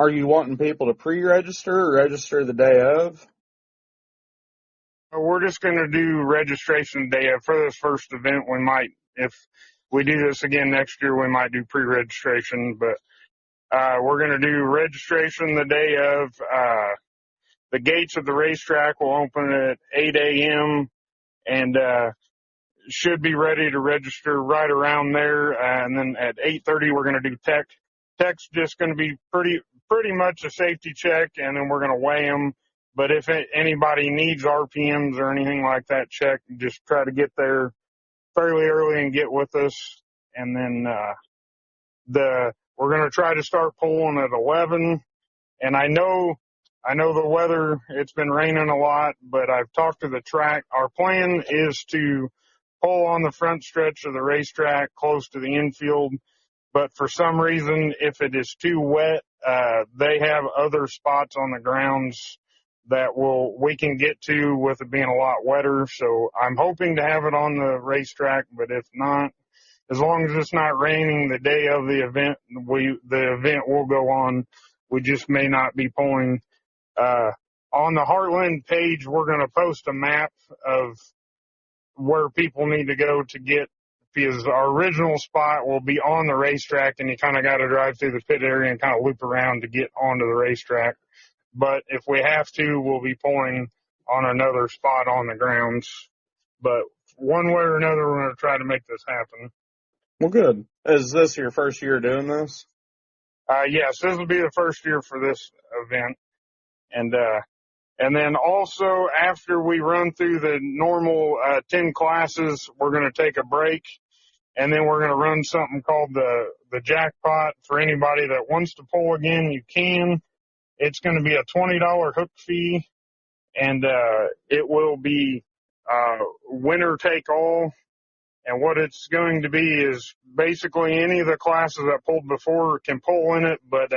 you wanting people to pre-register or register the day of? We're just going to do registration day of. For this first event. We might, if we do this again next year, we might do pre-registration, but we're going to do registration the day of. The gates of the racetrack will open at 8 a.m. and should be ready to register right around there. And then at 8:30, we're going to do tech. Tech's just going to be pretty much a safety check, and then we're going to weigh them. But if anybody needs RPMs or anything like that check, just try to get there fairly early and get with us. And then we're going to try to start pulling at 11. And I know the weather, it's been raining a lot, but I've talked to the track. Our plan is to pull on the front stretch of the racetrack close to the infield. But for some reason, if it is too wet, they have other spots on the grounds that we can get to with it being a lot wetter. So I'm hoping to have it on the racetrack, but if not, as long as it's not raining the day of the event, the event will go on. We just may not be pulling. On the Heartland page, we're going to post a map of where people need to go to get, because our original spot will be on the racetrack, and you kind of got to drive through the pit area and kind of loop around to get onto the racetrack. But if we have to, we'll be pulling on another spot on the grounds. But one way or another, we're going to try to make this happen. Well, good. Is this your first year doing this? Yes, this will be the first year for this event. And then also after we run through the normal 10 classes, we're going to take a break, and then we're going to run something called the jackpot. For anybody that wants to pull again, you can. It's going to be a $20 hook fee, and it will be winner take all. And what it's going to be is basically any of the classes that pulled before can pull in it, but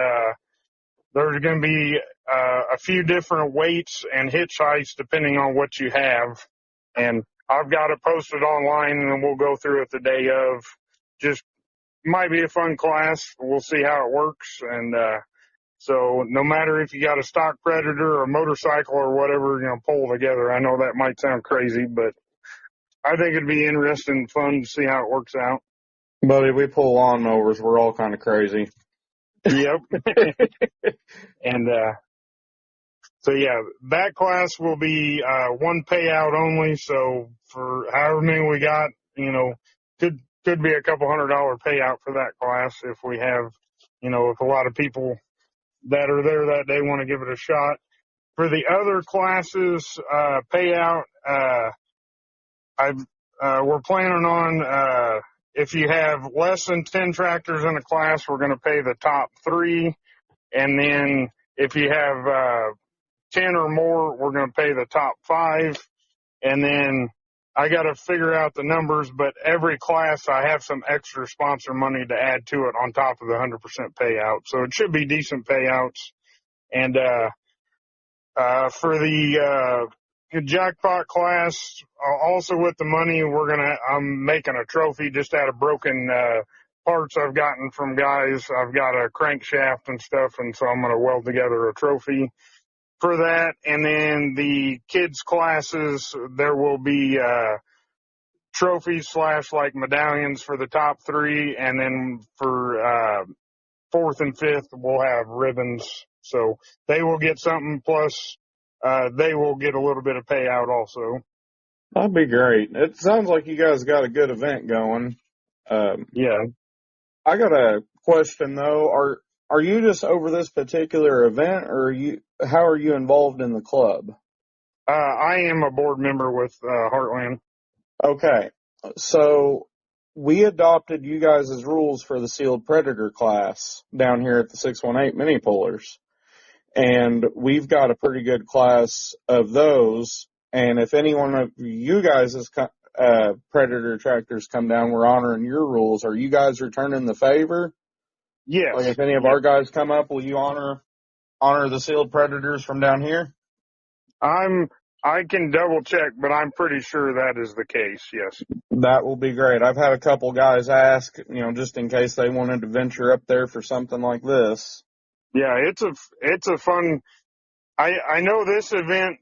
there's going to be a few different weights and hitch heights depending on what you have. And I've got it posted online, and then we'll go through it the day of. Just might be a fun class. We'll see how it works. And so no matter if you got a stock Predator or a motorcycle or whatever, pull together. I know that might sound crazy, but I think it'd be interesting and fun to see how it works out. Buddy, we pull lawnmowers. We're all kind of crazy. Yep. And so, yeah, that class will be one payout only. So for however many we got, could be a couple $100 payout for that class if we have, if a lot of people that are there that day want to give it a shot. For the other classes, payout, we're planning on, if you have less than 10 tractors in a class, we're going to pay the top 3. And then if you have 10 or more, we're going to pay the top 5. And then I got to figure out the numbers, but every class I have some extra sponsor money to add to it on top of the 100% payout. So it should be decent payouts. And for the jackpot class, also with the money, I'm making a trophy just out of broken parts I've gotten from guys. I've got a crankshaft and stuff, and so I'm going to weld together a trophy for that. And then the kids classes, there will be trophies / like medallions for the top 3, and then for 4th and 5th, we'll have ribbons. So they will get something, plus they will get a little bit of payout also. That'd be great. It sounds like you guys got a good event going. Yeah. I got a question though. Are you just over this particular event, or how are you involved in the club? I am a board member with Heartland. Okay. So we adopted you guys' rules for the sealed predator class down here at the 618 mini pullers. And we've got a pretty good class of those. And if any one of you guys' predator tractors come down, we're honoring your rules. Are you guys returning the favor? Yes. Like if any of our guys come up, will you honor the sealed predators from down here? I can double check, but I'm pretty sure that is the case. Yes. That will be great. I've had a couple guys ask, just in case they wanted to venture up there for something like this. Yeah, it's a fun. I know this event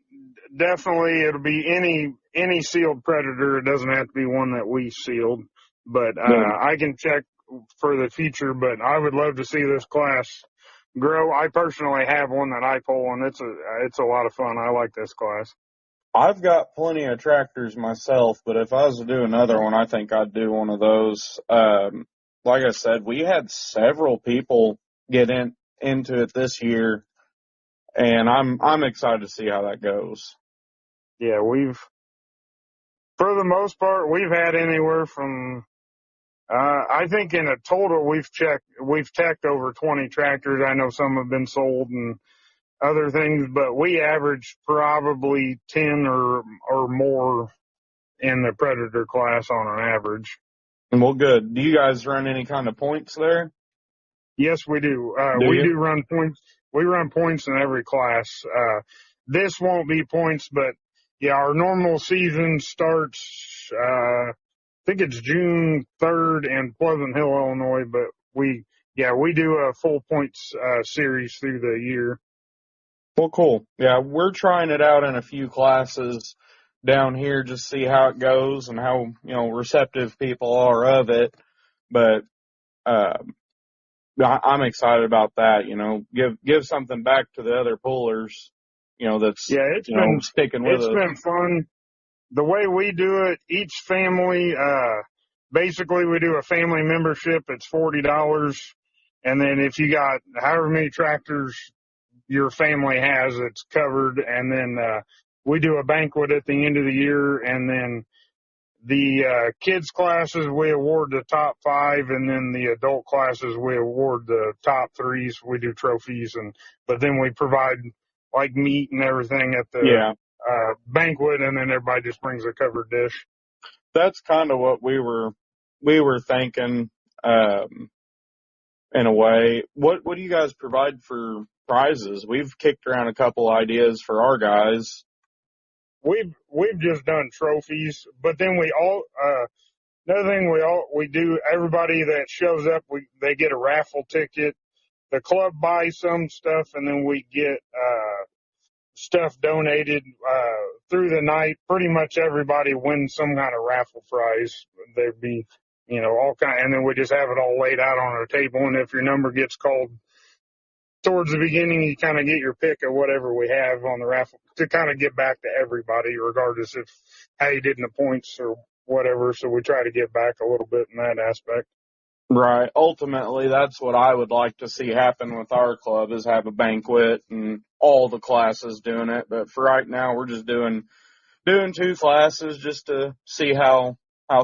definitely it'll be any sealed predator. It doesn't have to be one that we sealed, but I can check for the future. But I would love to see this class grow. I personally have one that I pull, and it's a lot of fun. I like this class. I've got plenty of tractors myself, but if I was to do another one, I think I'd do one of those. Like I said, we had several people get into it this year, and I'm excited to see how that goes. Yeah, for the most part, we've had anywhere from, I think in a total we've teched over 20 tractors. I know some have been sold and other things, but we average probably 10 or more in the predator class on an average. Well, good. Do you guys run any kind of points there? Yes, we do. We do run points. We run points in every class. This won't be points, but yeah, our normal season starts, I think it's June 3rd in Pleasant Hill, Illinois, but we do a full points, series through the year. Well, cool. Yeah, we're trying it out in a few classes down here, just see how it goes and how, receptive people are of it. But, I'm excited about that, give something back to the other pullers, that's, sticking with us. It's been fun. The way we do it, each family, basically we do a family membership. It's $40. And then if you got however many tractors your family has, it's covered. And then, we do a banquet at the end of the year. And then the kids classes, we award the top 5, and then the adult classes, we award the top 3s. We do trophies, but then we provide like meat and everything at the banquet, and then everybody just brings a covered dish. That's kind of what we were thinking, in a way. What do you guys provide for prizes? We've kicked around a couple ideas for our guys. We've just done trophies, but then another thing we do, everybody that shows up, they get a raffle ticket. The club buys some stuff, and then we get stuff donated through the night. Pretty much everybody wins some kind of raffle prize. There'd be, all kind, and then we just have it all laid out on our table. And if your number gets called towards the beginning, you kind of get your pick of whatever we have on the raffle to kind of get back to everybody, regardless of how you did in the points or whatever. So we try to get back a little bit in that aspect. Right. Ultimately, that's what I would like to see happen with our club, is have a banquet and all the classes doing it. But for right now, we're just doing 2 classes just to see how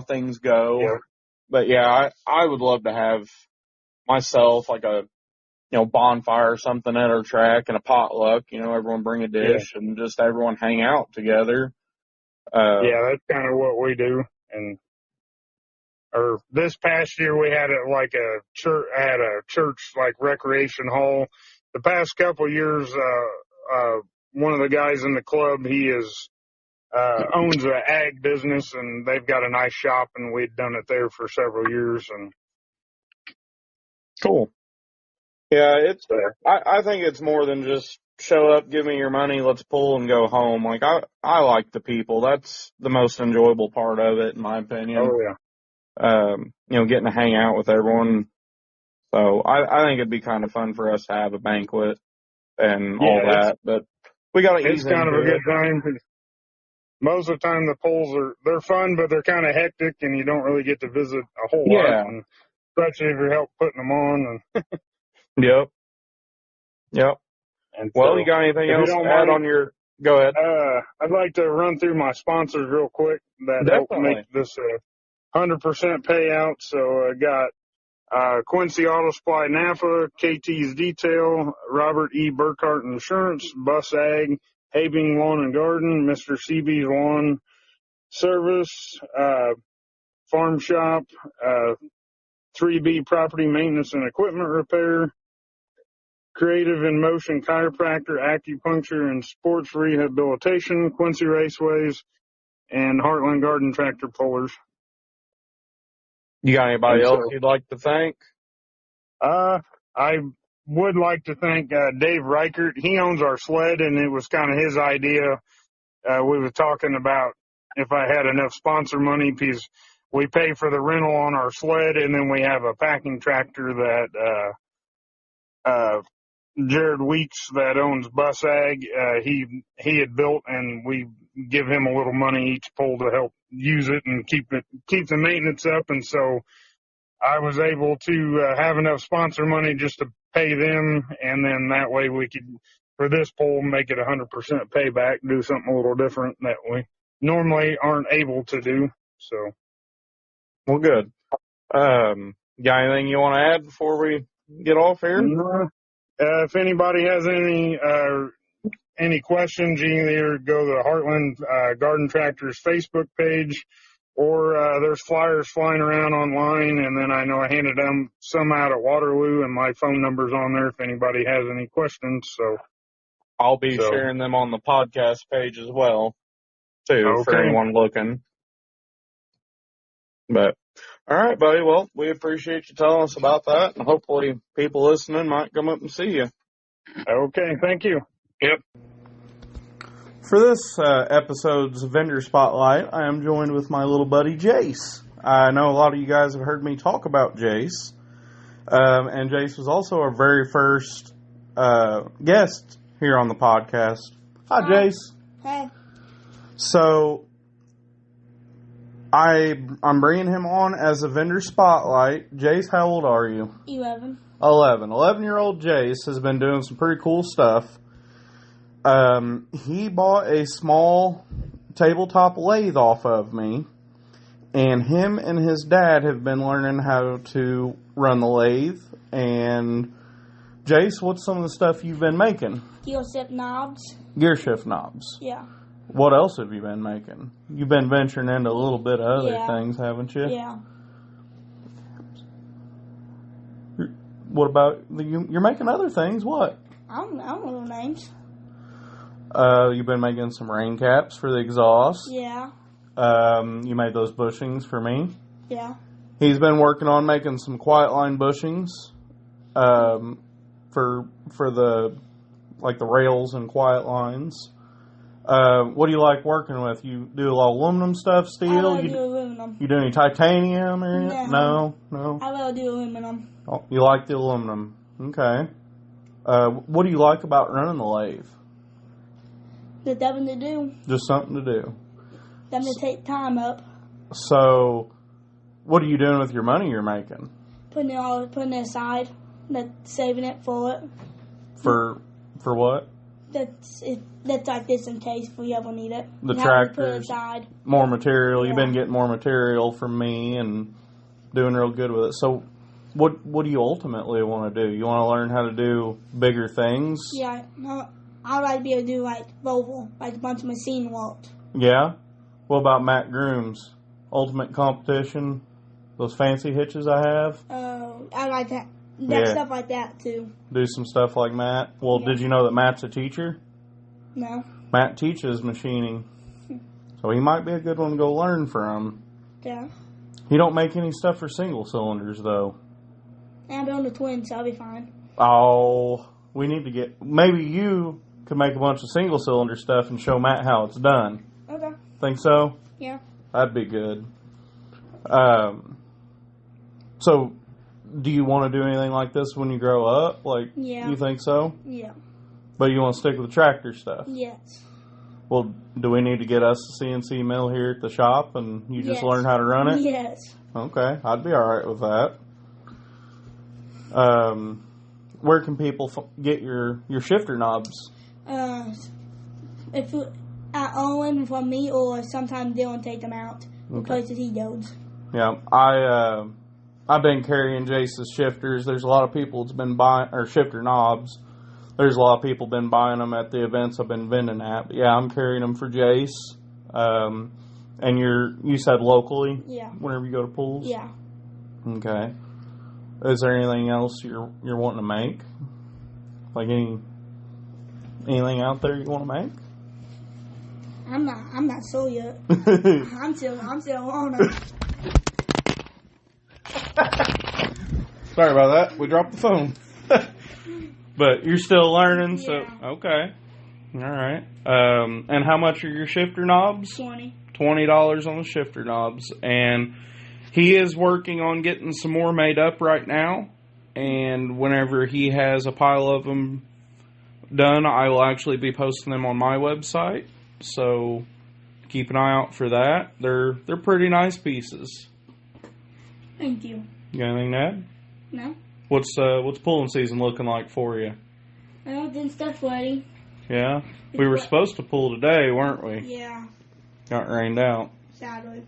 things go. Yeah. But yeah, I would love to have myself like a, bonfire or something at our track and a potluck, everyone bring a dish and just everyone hang out together. That's kind of what we do. Or this past year we had it like a church like recreation hall. The past couple of years, one of the guys in the club, he owns an ag business, and they've got a nice shop, and we'd done it there for several years. And cool. Yeah, I think it's more than just show up, give me your money, let's pull and go home. Like I like the people. That's the most enjoyable part of it, in my opinion. Oh yeah. Getting to hang out with everyone. So I think it'd be kind of fun for us to have a banquet and all that. But we got to ease into it. It's kind of a good time. Most of the time the polls they're fun, but they're kind of hectic, and you don't really get to visit a whole lot. And especially if you're help putting them on. And Yep. And well, so, you got anything else to add on your Go ahead. I'd like to run through my sponsors real quick that help Definitely. make this a 100% payout. So I got Quincy Auto Supply Napa, KT's Detail, Robert E. Burkhart Insurance, Bus Ag, Habing Lawn and Garden, Mr. CB's Lawn Service, Farm Shop, 3B Property Maintenance and Equipment Repair, Creative in Motion Chiropractor, Acupuncture, and Sports Rehabilitation, Quincy Raceways, and Heartland Garden Tractor Pullers. You got anybody And else so- you'd like to thank? I would like to thank Dave Reichert. He owns our sled, and it was kind of his idea. We were talking about if I had enough sponsor money, because we pay for the rental on our sled, and then we have a packing tractor that Jared Weeks that owns Bus Ag, he had built, and we give him a little money each pull to help use it and keep the maintenance up. And so I was able to have enough sponsor money just to pay them, and then that way we could, for this pull, make it 100% payback, do something a little different that we normally aren't able to do. So, Well, good. Got anything you want to add before we get off here? if anybody has any questions, you can either go to the Heartland Garden Tractors Facebook page, or there's flyers flying around online, and then I know I handed them some out at Waterloo, and my phone number's on there if anybody has any questions. So I'll be sharing them on the podcast page as well, too, for anyone looking. But, all right, buddy. Well, we appreciate you telling us about that, and hopefully people listening might come up and see you. Okay, thank you. Yep. For this episode's Vendor Spotlight, I am joined with my little buddy, Jase. I know a lot of you guys have heard me talk about Jase, and Jase was also our very first guest here on the podcast. Hi, Jase. Hey. So, I'm bringing him on as a Vendor Spotlight. Jase, how old are you? 11. 11. 11-year-old Jase has been doing some pretty cool stuff. He bought a small tabletop lathe off of me, and him and his dad have been learning how to run the lathe. And Jase, what's some of the stuff you've been making? Gear shift knobs. Gear shift knobs. Yeah. What else have you been making? You've been venturing into a little bit of other things, haven't you? Yeah. What about, you're making other things, what? I don't know the names. You've been making some rain caps for the exhaust. Yeah. You made those bushings for me. Yeah. He's been working on making some quiet line bushings, for the rails and quiet lines. What do you like working with? You do a lot of aluminum stuff, steel? I do aluminum. You do any titanium or anything? No. I will do aluminum. Oh, you like the aluminum. Okay. What do you like about running the lathe? There's nothing to do. Just something to do. Nothing to take time up. So, what are you doing with your money you're making? Putting it aside. Saving it for it. For what? That's like this in case we ever need it. The You have to put it tractors. aside. More material. You've Yeah. been getting more material from me and doing real good with it. So, what do you ultimately want to do? You want to learn how to do bigger things? Yeah. No, I'd like to be able to do like Volvo, like a bunch of machine work. Yeah? What about Matt Groom's Ultimate Competition? Those fancy hitches I have? I like that. Stuff like that too. Do some stuff like Matt? Well, Yeah. did you know that Matt's a teacher? No. Matt teaches machining. So he might be a good one to go learn from. Yeah. He don't make any stuff for single cylinders, though. And I'm doing the twins, so I'll be fine. Oh, we need to get... Maybe you could make a bunch of single cylinder stuff and show Matt how it's done. Okay. Think so? Yeah. That'd be good. So, do you want to do anything like this when you grow up? Yeah. You think so? Yeah. But you want to stick with the tractor stuff? Yes. Well, do we need to get us a CNC mill here at the shop and you just Yes. learn how to run it? Yes. Okay, I'd be alright with that. Where can people get your shifter knobs? if at Owen from me, or sometimes Dylan take them out the Okay. places he goes. Yeah, I've been carrying Jase's shifters. There's a lot of people that's been buying, or shifter knobs. There's a lot of people been buying them at the events I've been vending at. But yeah, I'm carrying them for Jase. And you said locally? Yeah. Whenever you go to pools? Yeah. Okay. Is there anything else you're wanting to make? Like anything out there you want to make? I'm not sure yet. I'm still on it. Sorry about that. We dropped the phone. But you're still learning, so Yeah. okay. All right. And how much are your shifter knobs? $20 on the shifter knobs. And he is working on getting some more made up right now. And whenever he has a pile of them done, I will actually be posting them on my website. So keep an eye out for that. They're pretty nice pieces. Thank you. You got anything to add? No? What's pulling season looking like for you? Well, then stuff ready. Yeah? We were supposed to pull today, weren't we? Yeah, Got rained out. sadly.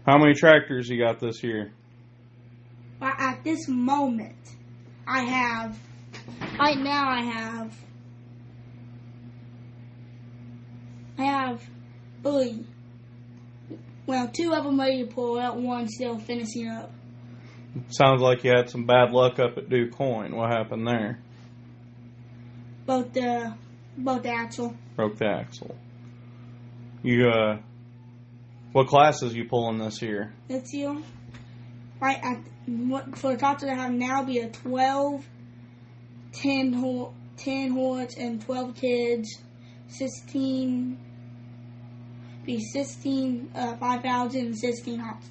How many tractors you got this year? But at this moment, right now I have 3. Well, 2 of them ready to pull out, 1 still finishing up. Sounds like you had some bad luck up at Dew Coin. What happened there? Both the axle. Broke the axle. You, what classes you pulling this year? This year, for the tractor that I have now, be a 12, 10 horse, and 12 kids, 16, 5,000, and 16 hops,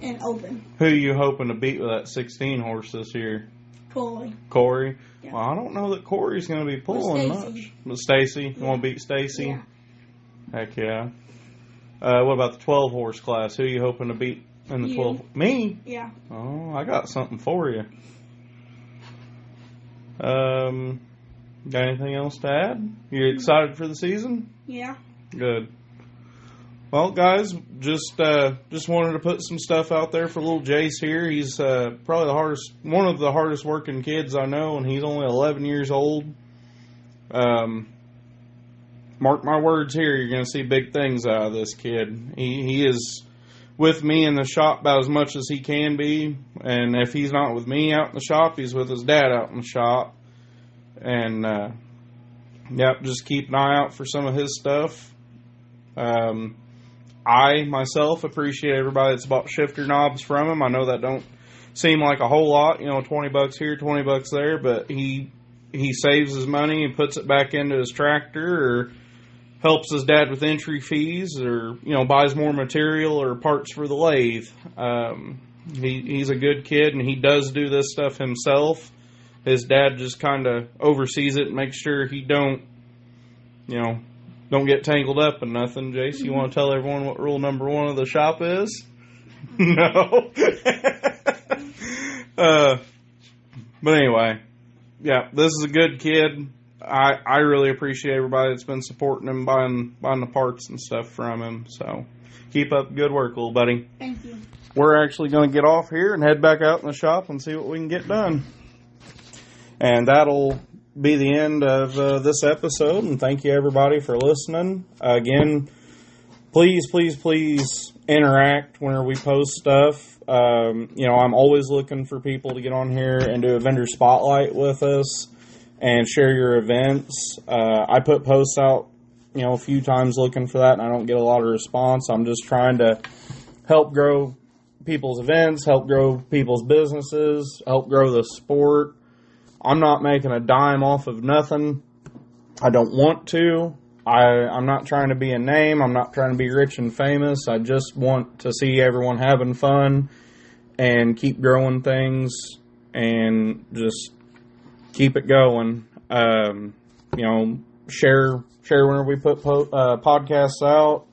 and open. Who you hoping to beat with that 16 horse this year? Corey? Yeah. Well, I don't know that Corey's going to be pulling Stacy. much. But Stacy? You want to beat Stacy? Yeah. Heck yeah. What about the 12 horse class? Who you hoping to beat in the You. 12? Me? Yeah. Oh, I got something for you. Got anything else to add? You excited for the season? Yeah. Good. Well, guys, just wanted to put some stuff out there for little Jase here. He's probably one of the hardest working kids I know, and he's only 11 years old. Mark my words here, you're going to see big things out of this kid. He is with me in the shop about as much as he can be, and if he's not with me out in the shop, he's with his dad out in the shop. And, just keep an eye out for some of his stuff. I, myself, appreciate everybody that's bought shifter knobs from him. I know that don't seem like a whole lot, $20 here, $20 there, but he saves his money and puts it back into his tractor, or helps his dad with entry fees, or, buys more material or parts for the lathe. He's a good kid, and he does do this stuff himself. His dad just kind of oversees it and makes sure he don't get tangled up in nothing. Jase, you want to tell everyone what rule number 1 of the shop is? No. But anyway, yeah, this is a good kid. I really appreciate everybody that's been supporting him, buying the parts and stuff from him. So keep up the good work, little buddy. Thank you. We're actually going to get off here and head back out in the shop and see what we can get done. And that'll be the end of this episode, and thank you everybody for listening. Again, please interact whenever we post stuff. I'm always looking for people to get on here and do a vendor spotlight with us and share your events. I put posts out a few times looking for that, and I don't get a lot of response. I'm just trying to help grow people's events, help grow people's businesses, help grow the sport. I'm not making a dime off of nothing. I don't want to. I'm not trying to be a name. I'm not trying to be rich and famous. I just want to see everyone having fun and keep growing things and just keep it going. Share whenever we put podcasts out.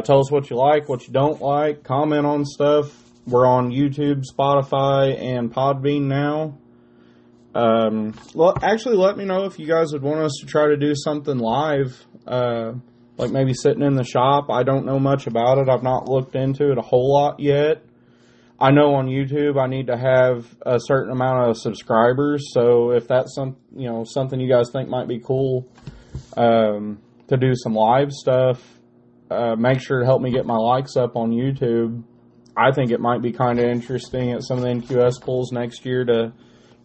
Tell us what you like, what you don't like. Comment on stuff. We're on YouTube, Spotify, and Podbean now. Actually, let me know if you guys would want us to try to do something live, like maybe sitting in the shop. I don't know much about it. I've not looked into it a whole lot yet. I know on YouTube I need to have a certain amount of subscribers, so if that's something you guys think might be cool to do some live stuff, make sure to help me get my likes up on YouTube. I think it might be kind of interesting at some of the NQS pulls next year to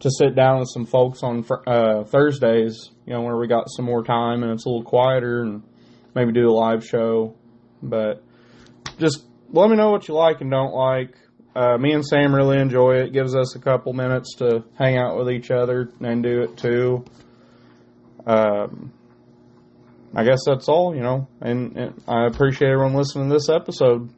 sit down with some folks on Thursdays, where we got some more time and it's a little quieter, and maybe do a live show. But just let me know what you like and don't like. Me and Sam really enjoy it. It gives us a couple minutes to hang out with each other and do it too. I guess that's all, and I appreciate everyone listening to this episode.